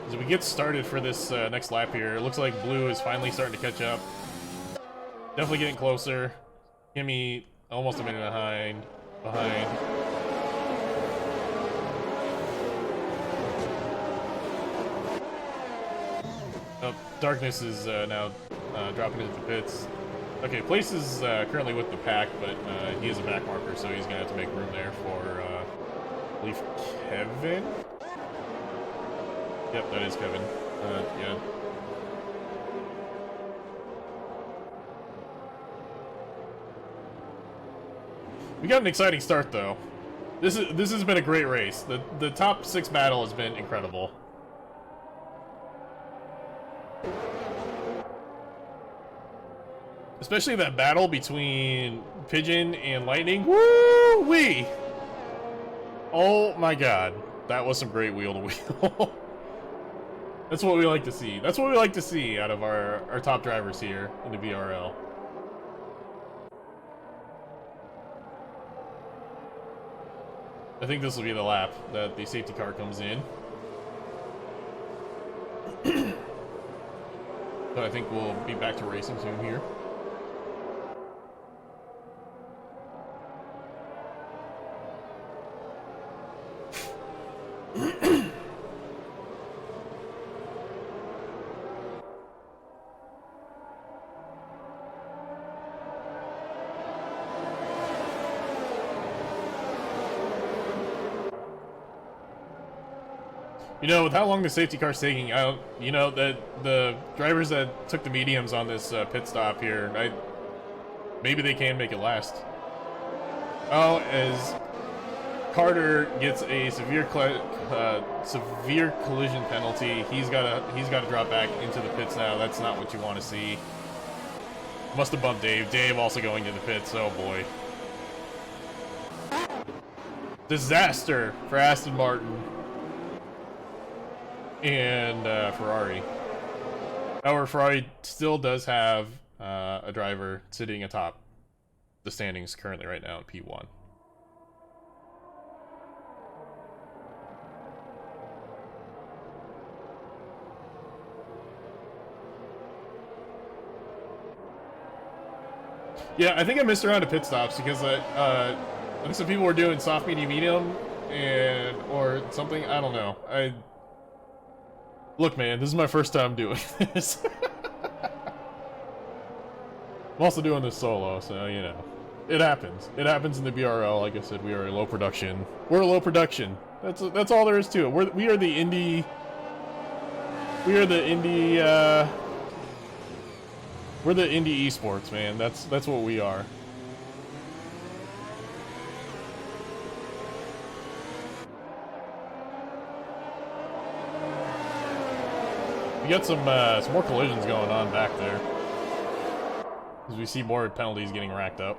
As we get started for this next lap here, it looks like Blue is finally starting to catch up. Definitely getting closer. Kimmy almost a minute behind. Oh, Darkness is now dropping into the pits. Okay, Place is currently with the pack, but he is a back marker, so he's gonna have to make room there for I believe Kevin. Yep, that is Kevin. Yeah. We got an exciting start, though. This has been a great race. The top 6 battle has been incredible. Especially that battle between Pigeon and Lightning. Woo-wee! Oh my god. That was some great wheel-to-wheel. That's what we like to see. That's what we like to see out of our top drivers here in the VRL. I think this will be the lap that the safety car comes in. So I think we'll be back to racing soon here. You know, with how long the safety car's taking, you know, the drivers that took the mediums on this pit stop here, maybe they can make it last. Oh, as Carter gets a severe collision penalty, he's gotta drop back into the pits now. That's not what you want to see. Must have bumped Dave. Dave also going to the pits. Oh boy, disaster for Aston Martin and Ferrari. However, Ferrari still does have a driver sitting atop the standings currently right now in P1. Yeah, I think I missed around to pit stops because I think some people were doing soft, medium, medium, or something. I don't know. Look, man, this is my first time doing this. I'm also doing this solo, so you know, it happens. It happens in the BRL. Like I said, we are a low production. We're a low production. That's all there is to it. We are the indie. We're the indie esports, man. That's what we are. We got some more collisions going on back there, as we see more penalties getting racked up.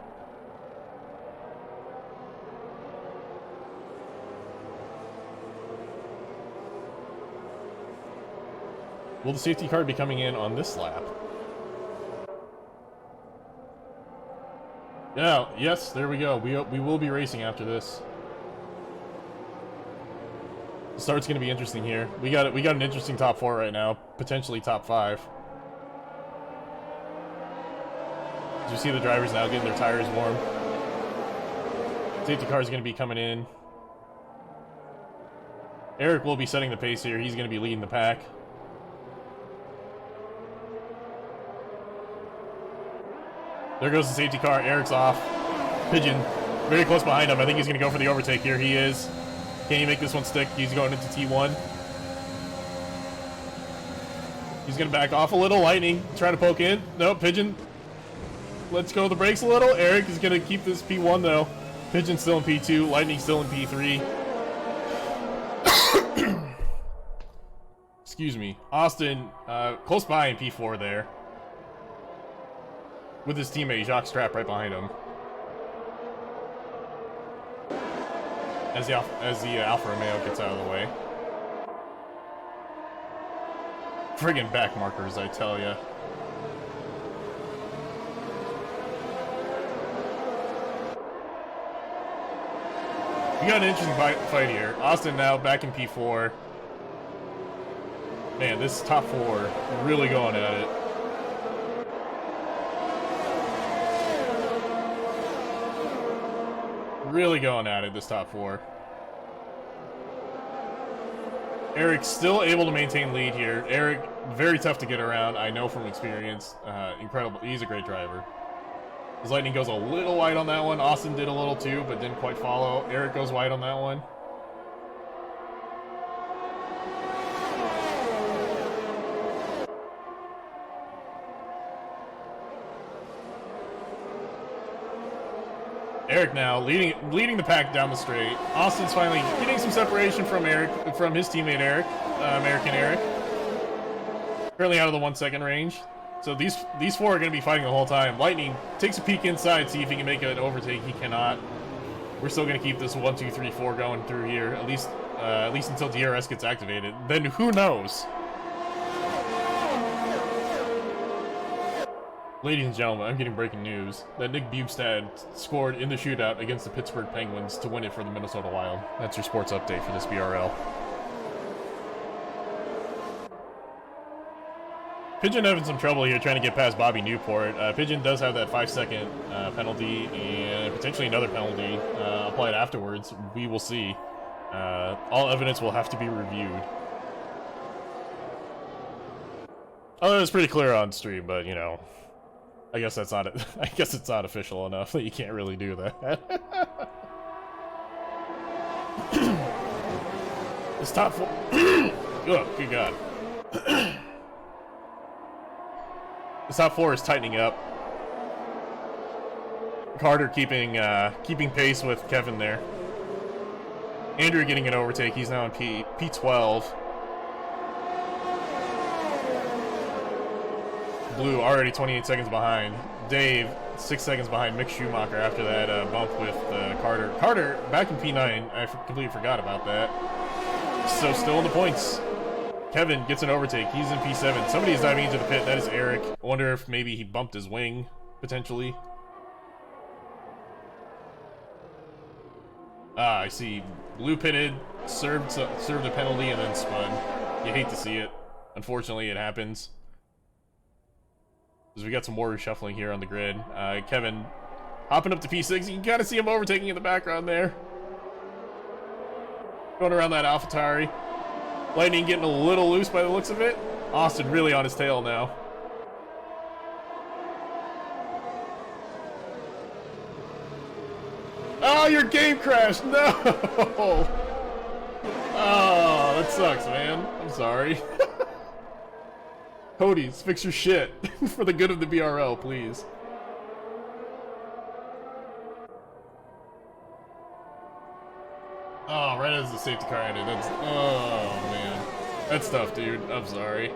Will the safety car be coming in on this lap? Yeah, yes, there we go. We will be racing after this. The start's going to be interesting here. We got an interesting top 4 right now, potentially top 5. As you see the drivers now getting their tires warm. Safety car is going to be coming in. Eric will be setting the pace here. He's going to be leading the pack. There goes the safety car. Eric's off. Pigeon very close behind him. I think he's going to go for the overtake here. He is. Can he make this one stick? He's going into T1. He's going to back off a little. Lightning trying to poke in. No, Pigeon. Let's go the brakes a little. Eric is going to keep this P1 though. Pigeon still in P2. Lightning still in P3. Excuse me. Austin close by in P4 there, with his teammate Jacques Strapp right behind him. As the Alfa Romeo gets out of the way. Friggin' back markers, I tell ya. We got an interesting fight here. Austin now back in P4. Man, this top 4 really going at it. Really going at it, this top 4. Eric's still able to maintain lead here. Eric, very tough to get around, I know from experience. Incredible. He's a great driver. His Lightning goes a little wide on that one. Austin did a little too, but didn't quite follow. Eric goes wide on that one. Eric now leading the pack down the straight. Austin's finally getting some separation from his teammate Eric, American Eric. Currently out of the 1 second range. So these 4 are going to be fighting the whole time. Lightning takes a peek inside, see if he can make an overtake. He cannot. We're still going to keep this 1, 2, 3, 4 going through here, at least until DRS gets activated. Then who knows? Ladies and gentlemen, I'm getting breaking news that Nick Bugstad scored in the shootout against the Pittsburgh Penguins to win it for the Minnesota Wild. That's your sports update for this BRL. Pigeon having some trouble here trying to get past Bobby Newport. Pigeon does have that 5-second penalty and potentially another penalty applied afterwards. We will see. All evidence will have to be reviewed. Although it's pretty clear on stream, but you know, I guess that's not it. I guess it's not official enough that you can't really do that. This top four. Oh, good God. This top four is tightening up. Carter keeping pace with Kevin there. Andrew getting an overtake. He's now in P12. Blue already 28 seconds behind. Dave 6 seconds behind Mick Schumacher after that bump with Carter. Carter back in P9. I completely forgot about that. So still in the points. Kevin gets an overtake. He's in P7. Somebody is diving into the pit. That is Eric. I wonder if maybe he bumped his wing, potentially. I see. Blue pitted, served a penalty, and then spun. You hate to see it. Unfortunately, it happens. Because we got some more reshuffling here on the grid. Kevin hopping up to P6. You can kind of see him overtaking in the background there. Going around that AlphaTauri. Lightning getting a little loose by the looks of it. Austin really on his tail now. Oh, your game crashed! No! Oh, that sucks, man. I'm sorry. Hoodies, fix your shit. For the good of the BRL, please. Oh, right as the safety car ended. That's... Oh, man. That's tough, dude. I'm sorry.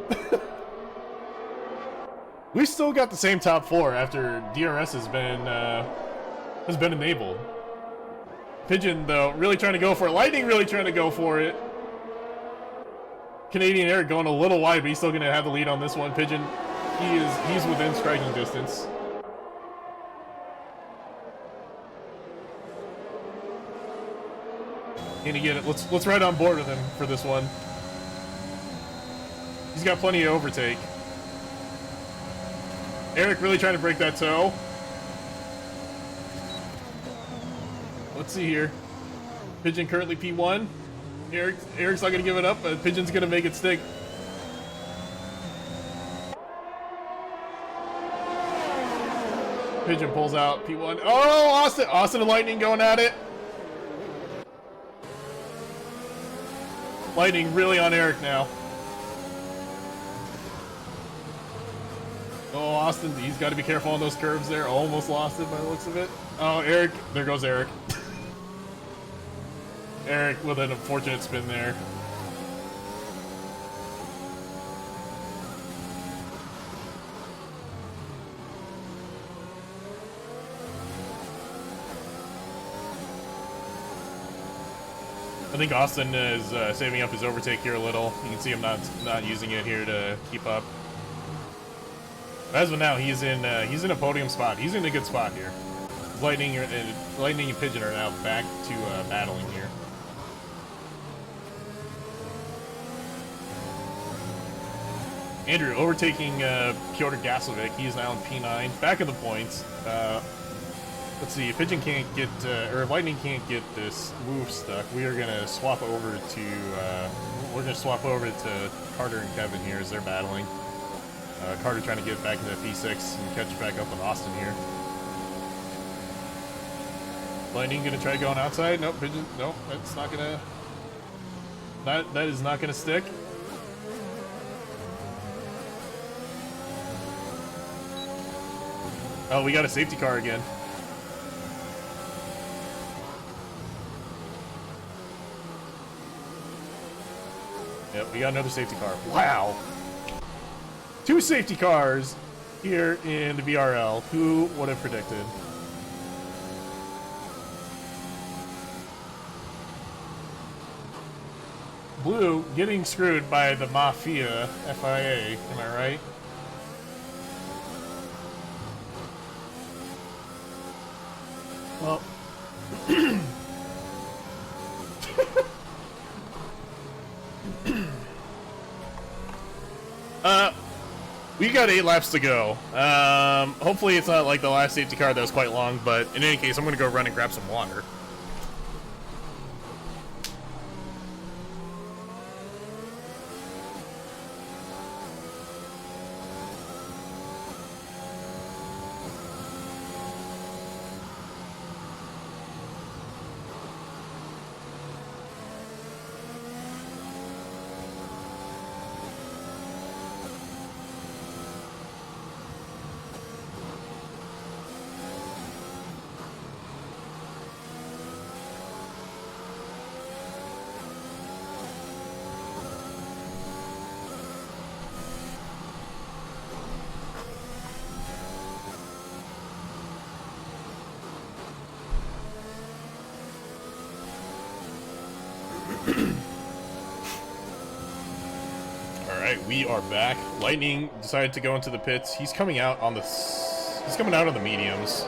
We still got the same top four after DRS has been enabled. Pigeon, though, really trying to go for it. Lightning really trying to go for it. Canadian Eric going a little wide, but he's still going to have the lead on this one. Pigeon, he's within striking distance. Can he get it? Let's ride on board with him for this one. He's got plenty of overtake. Eric really trying to break that toe. Let's see here. Pigeon currently P1. Eric's not gonna give it up, but Pigeon's gonna make it stick. Pigeon pulls out P1. Oh, Austin and Lightning going at it. Lightning really on Eric now. Oh, Austin, he's got to be careful on those curves there. Almost lost it by the looks of it. Oh, Eric. There goes Eric. Eric with an unfortunate spin there. I think Austin is saving up his overtake here a little. You can see him not using it here to keep up. As of now, he's in a podium spot. He's in a good spot here. Lightning and Pigeon are now back to battling here. Andrew overtaking Pyotr Gaslovic. He is now in P9. Back in the points. Let's see. If Pigeon can't get, or if Lightning can't get this move stuck, we are gonna swap over to. We're gonna swap over to Carter and Kevin here as they're battling. Carter trying to get back into P6 and catch back up with Austin here. Lightning gonna try going outside. Nope, Pigeon. Nope, that's not gonna. That is not gonna stick. Oh, we got a safety car again. Yep, we got another safety car. Wow. 2 safety cars here in the VRL. Who would have predicted? Blue getting screwed by the Mafia FIA, am I right? Well, We got 8 laps to go. Hopefully it's not like the last safety car that was quite long, but in any case, I'm gonna go run and grab some water. Alright, we are back. Lightning decided to go into the pits. He's coming out on the... He's coming out on the mediums.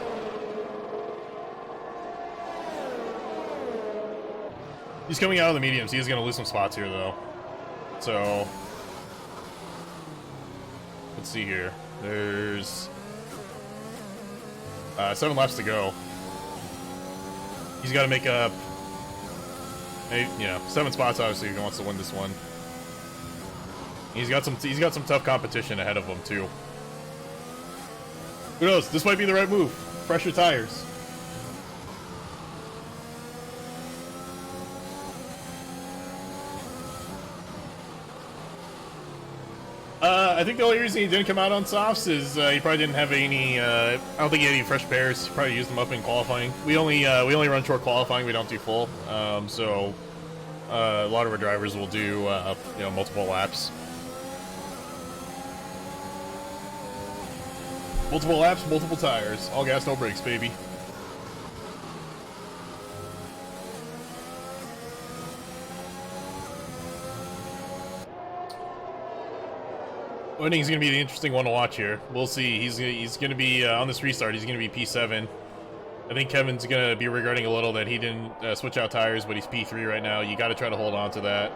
He's coming out on the mediums. He is going to lose some spots here, though. So... let's see here. There's... 7 laps to go. He's got to make up... 7 spots, obviously, if he wants to win this one. He's got some tough competition ahead of him too. Who knows? This might be the right move. Fresher tires. I think the only reason he didn't come out on softs is he probably didn't have any. I don't think he had any fresh pairs. He probably used them up in qualifying. We only run short qualifying. We don't do full. So a lot of our drivers will do multiple laps. Multiple laps, multiple tires. All gas, no brakes, baby. I think he's going to be the interesting one to watch here. We'll see. He's going to be, on this restart, he's going to be P7. I think Kevin's going to be regretting a little that he didn't switch out tires, but he's P3 right now. You got to try to hold on to that.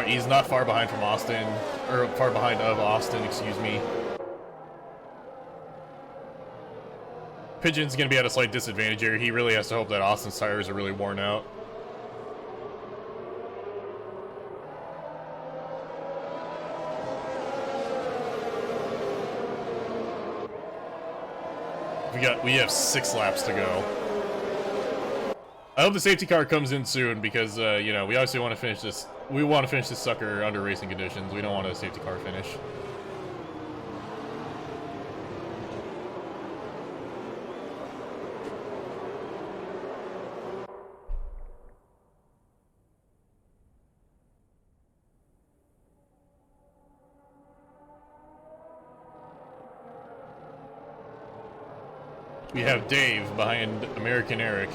He's not far behind from Austin, or far behind of Austin, excuse me. Pigeon's going to be at a slight disadvantage here. He really has to hope that Austin's tires are really worn out. We have 6 laps to go. I hope the safety car comes in soon because, we obviously want to finish this. We want to finish this sucker under racing conditions. We don't want a safety car finish. We have Dave behind American Eric.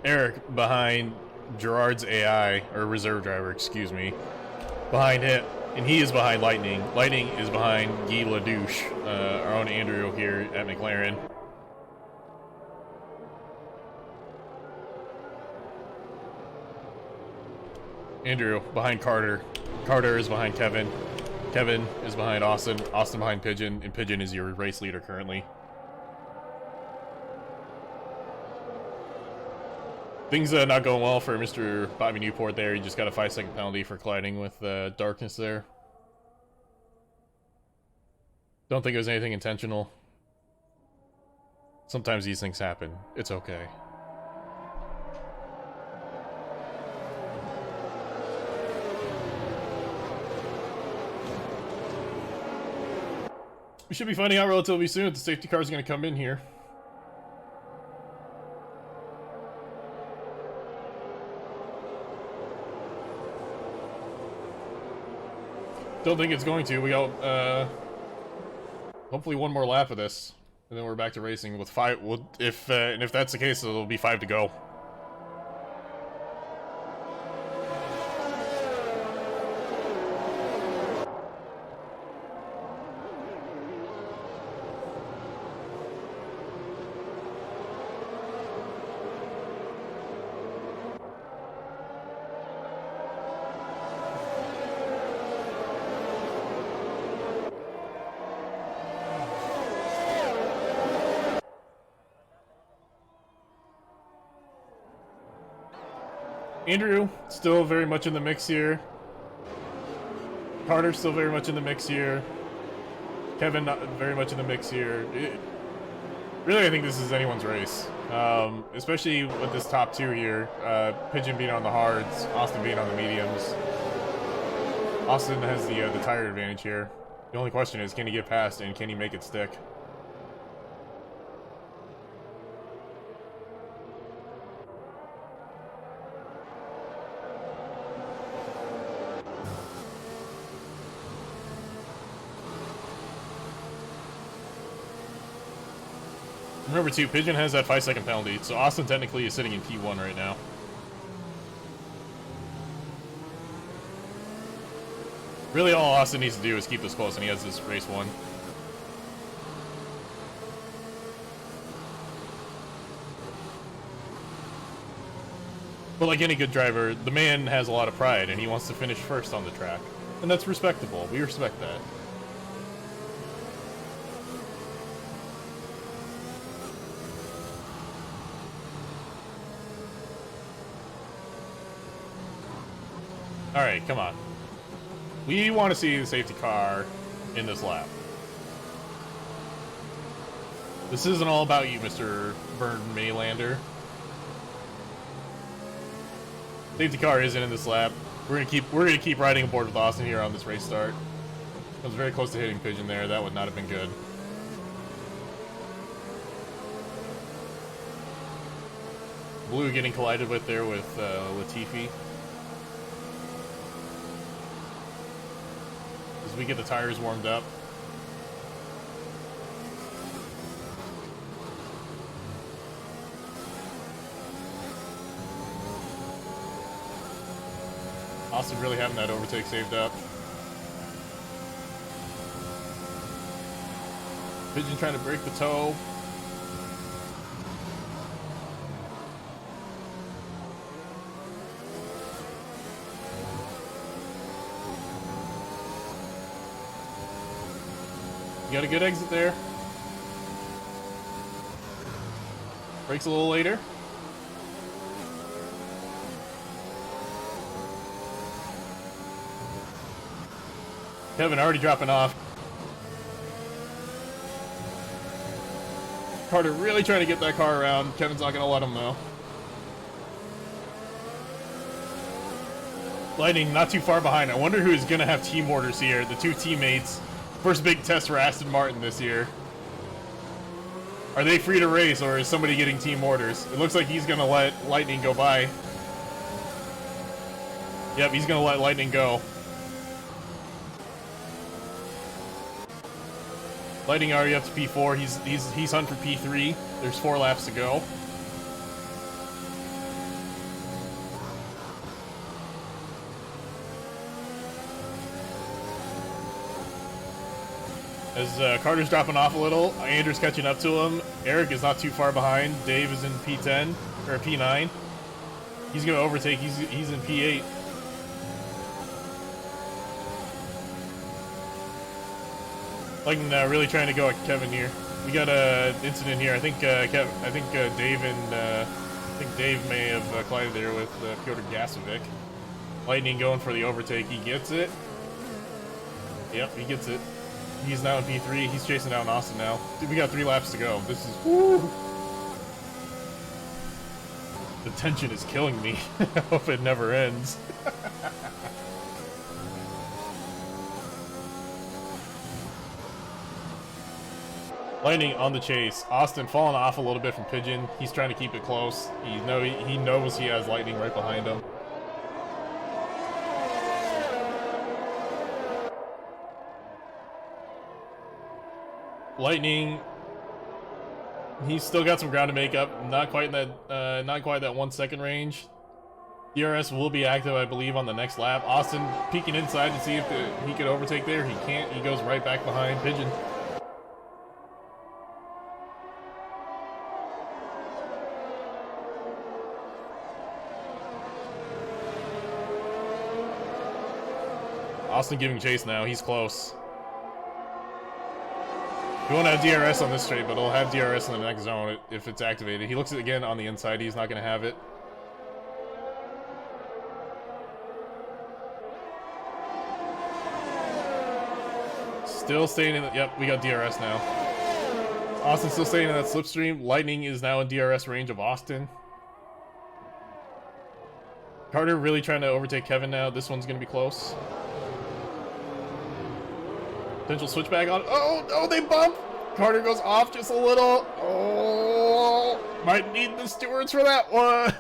Eric behind Gerard's AI, or reserve driver, excuse me. Behind him, and he is behind Lightning. Lightning is behind Guy Ledouche, our own Andrew here at McLaren. Andrew behind Carter. Carter is behind Kevin. Kevin is behind Austin. Austin behind Pigeon, and Pigeon is your race leader currently. Things not going well for Mr. Bobby Newport there. He just got a 5-second penalty for colliding with darkness there. Don't think it was anything intentional. Sometimes these things happen. It's okay. We should be finding out relatively soon if the safety car is going to come in here. Don't think it's going to. We got hopefully one more lap of this, and then we're back to racing with 5. If that's the case, it'll be 5 to go. Andrew, still very much in the mix here. Carter, still very much in the mix here. Kevin, not very much in the mix here. Really, I think this is anyone's race. Especially with this top two here. Pigeon being on the hards, Austin being on the mediums. Austin has the tire advantage here. The only question is, can he get past and can he make it stick? Remember too, Pigeon has that 5-second penalty, so Austin technically is sitting in P1 right now. Really all Austin needs to do is keep this close, and he has this race won. But like any good driver, the man has a lot of pride, and he wants to finish first on the track. And that's respectable. We respect that. Alright, come on. We want to see the safety car in this lap. This isn't all about you, Mr. Vern Maylander. Safety car isn't in this lap. We're gonna keep riding aboard with Austin here on this race start. I was very close to hitting Pigeon there. That would not have been good. Blue getting collided with there with Latifi. As we get the tires warmed up. Austin really having that overtake saved up. Pigeon trying to break the toe. You got a good exit there. Brakes a little later. Kevin already dropping off. Carter really trying to get that car around. Kevin's not going to let him though. Lightning not too far behind. I wonder who's going to have team orders here. The two teammates. First big test for Aston Martin this year. Are they free to race or is somebody getting team orders? It looks like he's going to let Lightning go by. Yep, he's going to let Lightning go. Lightning already up to P4. He's hunting for P3. There's 4 laps to go. As Carter's dropping off a little, Andrew's catching up to him. Eric is not too far behind. Dave is in P10 or P9. He's gonna overtake. He's in P8. Lightning really trying to go at Kevin here. We got a incident here. I think Dave may have collided there with Piotr Gasovic. Lightning going for the overtake. He gets it. Yep, he gets it. He's now in P3. He's chasing down Austin now. Dude, we got 3 laps to go. This is woo. The tension is killing me. I hope it never ends. Lightning on the chase. Austin falling off a little bit from Pigeon. He's trying to keep it close. He knows he has Lightning right behind him. Lightning, he's still got some ground to make up. Not quite that 1 second range. DRS will be active, I believe, on the next lap. Austin peeking inside to see if he could overtake there. He can't. He goes right back behind Pigeon. Austin giving chase now. He's close. He won't have DRS on this straight, but he'll have DRS in the next zone if it's activated. He looks again on the inside. He's not going to have it. Still staying in the, yep, we got DRS now. Austin still staying in that slipstream. Lightning is now in DRS range of Austin. Carter really trying to overtake Kevin now. This one's going to be close. Potential switchback on. Oh, no, they bump. Carter goes off just a little. Oh, might need the stewards for that one.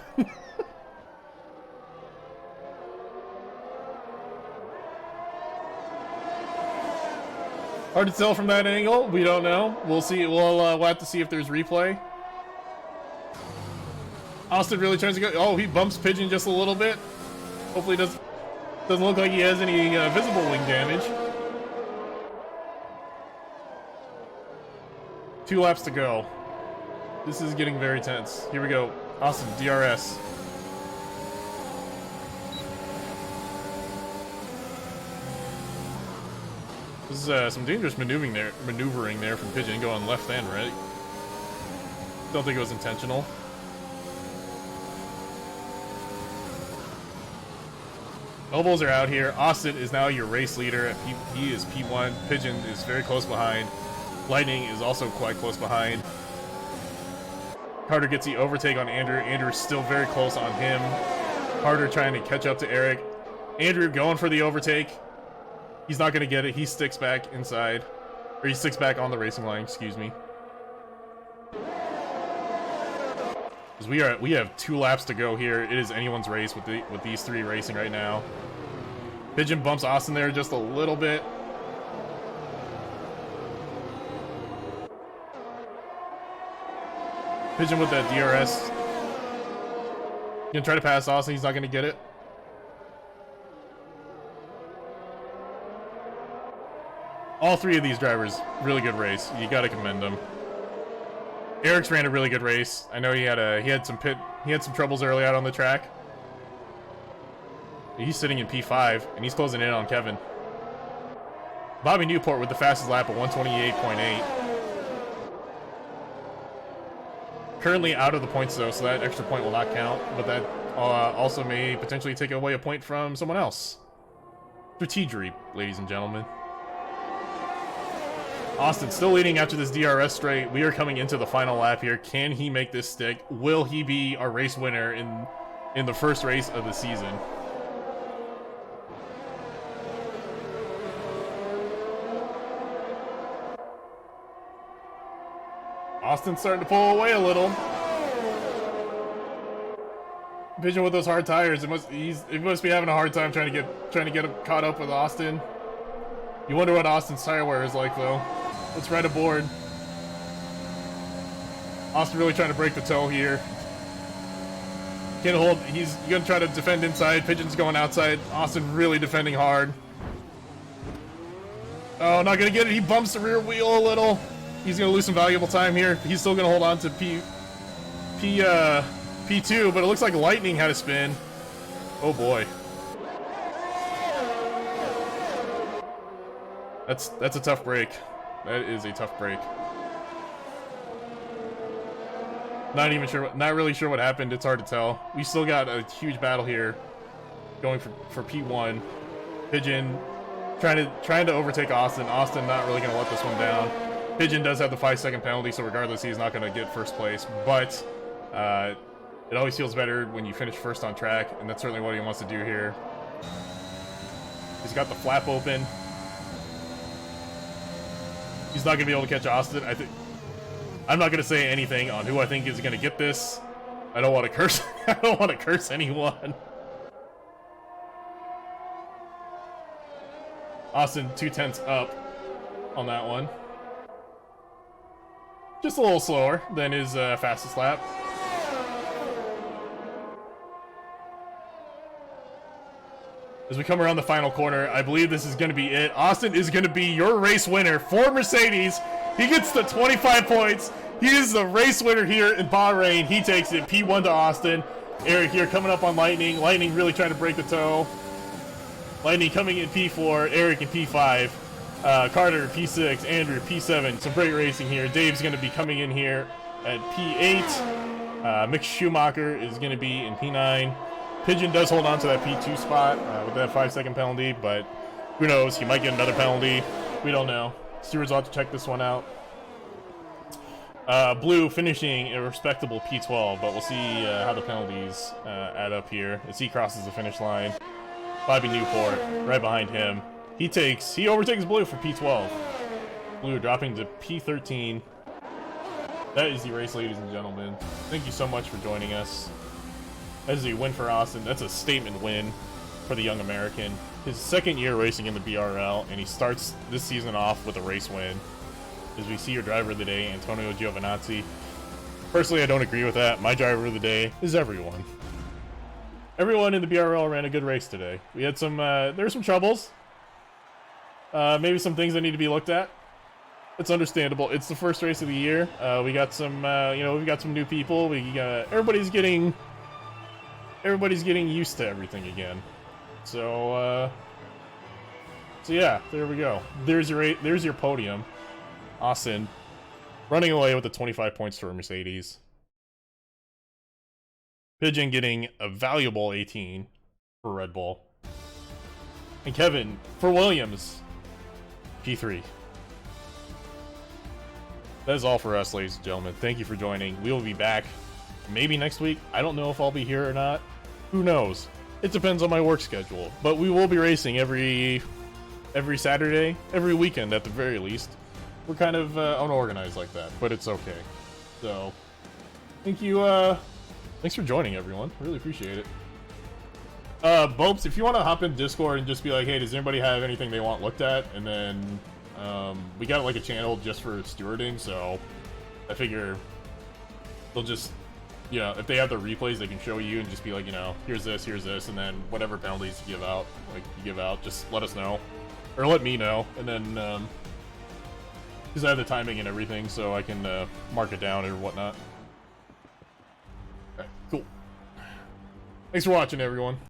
Hard to tell from that angle. We don't know. We'll see. We'll have to see if there's replay. Austin really tries to go. Oh, he bumps Pigeon just a little bit. Hopefully, doesn't look like he has any visible wing damage. 2 laps to go. This is getting very tense. Here we go. Austin, DRS. This is some dangerous maneuvering there from Pigeon, going left and right. Don't think it was intentional. Elbows are out here. Austin is now your race leader. He is P1. Pigeon is very close behind. Lightning is also quite close behind. Carter gets the overtake on Andrew. Andrew's still very close on him. Carter trying to catch up to Eric. Andrew going for the overtake. He's not going to get it. He sticks back inside. Or he sticks back on the racing line, excuse me. Because we have 2 laps to go here. It is anyone's race with these 3 racing right now. Pigeon bumps Austin there just a little bit. Pigeon with that DRS. Gonna try to pass Austin. He's not gonna get it. All 3 of these drivers, really good race. You gotta commend them. Eric's ran a really good race. I know he had some troubles early out on the track. He's sitting in P5 and he's closing in on Kevin. Bobby Newport with the fastest lap of 128.8. Currently out of the points though, so that extra point will not count, but that also may potentially take away a point from someone else. Strategery, ladies and gentlemen. Austin still leading after this DRS straight. We are coming into the final lap here. Can he make this stick? Will he be our race winner in the first race of the season? Austin's starting to pull away a little. Pigeon with those hard tires. He must be having a hard time trying to get caught up with Austin. You wonder what Austin's tire wear is like though. Let's ride aboard. Austin really trying to break the toe here. Can't hold. He's gonna try to defend inside. Pigeon's going outside. Austin really defending hard. Oh, not gonna get it. He bumps the rear wheel a little. He's gonna lose some valuable time here. He's still gonna hold on to P2, but it looks like Lightning had a spin. Oh boy. That's a tough break. That is a tough break. Not really sure what happened. It's hard to tell. We still got a huge battle here going for P1. Pigeon trying to overtake Austin. Austin not really gonna let this one down. Pigeon does have the 5-second penalty, so regardless, he's not gonna get first place. But it always feels better when you finish first on track, and that's certainly what he wants to do here. He's got the flap open. He's not gonna be able to catch Austin. I'm not gonna say anything on who I think is gonna get this. I don't want to curse. I don't want to curse anyone. Austin 2/10 up on that one. Just a little slower than his fastest lap. As we come around the final corner, I believe this is going to be it. Austin is going to be your race winner for Mercedes. He gets the 25 points. He is the race winner here in Bahrain. He takes it. P1 to Austin. Eric here coming up on Lightning. Lightning really trying to break the toe. Lightning coming in P4. Eric in P5. Carter P6. Andrew P7. Some great racing here. Dave's going to be coming in here at P8. Mick Schumacher is going to be in P9. Pigeon does hold on to that P2 spot with that 5-second penalty, but who knows? He might get another penalty. We don't know. Stewards ought to check this one out. Blue finishing a respectable P12, but we'll see how the penalties add up here as he crosses the finish line. Bobby Newport right behind him. He overtakes Blue for P12. Blue dropping to P13. That is the race, ladies and gentlemen. Thank you so much for joining us. That is a win for Austin. That's a statement win for the young American. His second year racing in the BRL, and he starts this season off with a race win. As we see your driver of the day, Antonio Giovinazzi. Personally, I don't agree with that. My driver of the day is everyone. Everyone in the BRL ran a good race today. We had some, there were some troubles. Maybe some things that need to be looked at. It's understandable. It's the first race of the year. We got some, we've got some new people. Everybody's getting used to everything again. So yeah, there we go. There's your podium. Austin running away with the 25 points to a Mercedes. Pigeon getting a valuable 18 for Red Bull. And Kevin for Williams, P3. That is all for us, ladies and gentlemen. Thank you for joining. We will be back maybe next week. I don't know if I'll be here or not. Who knows? It depends on my work schedule. But we will be racing every Saturday, every weekend at the very least. We're kind of unorganized like that, but it's okay. So, thank you. Thanks for joining, everyone. Really appreciate it. Bopes, if you want to hop in Discord and just be like, hey, does anybody have anything they want looked at? And then we got like a channel just for stewarding, so I figure they'll just, if they have the replays, they can show you and just be like, here's this, and then whatever penalties you give out, just let us know. Or let me know, and then, because I have the timing and everything, so I can mark it down or whatnot. Okay, cool. Thanks for watching, everyone.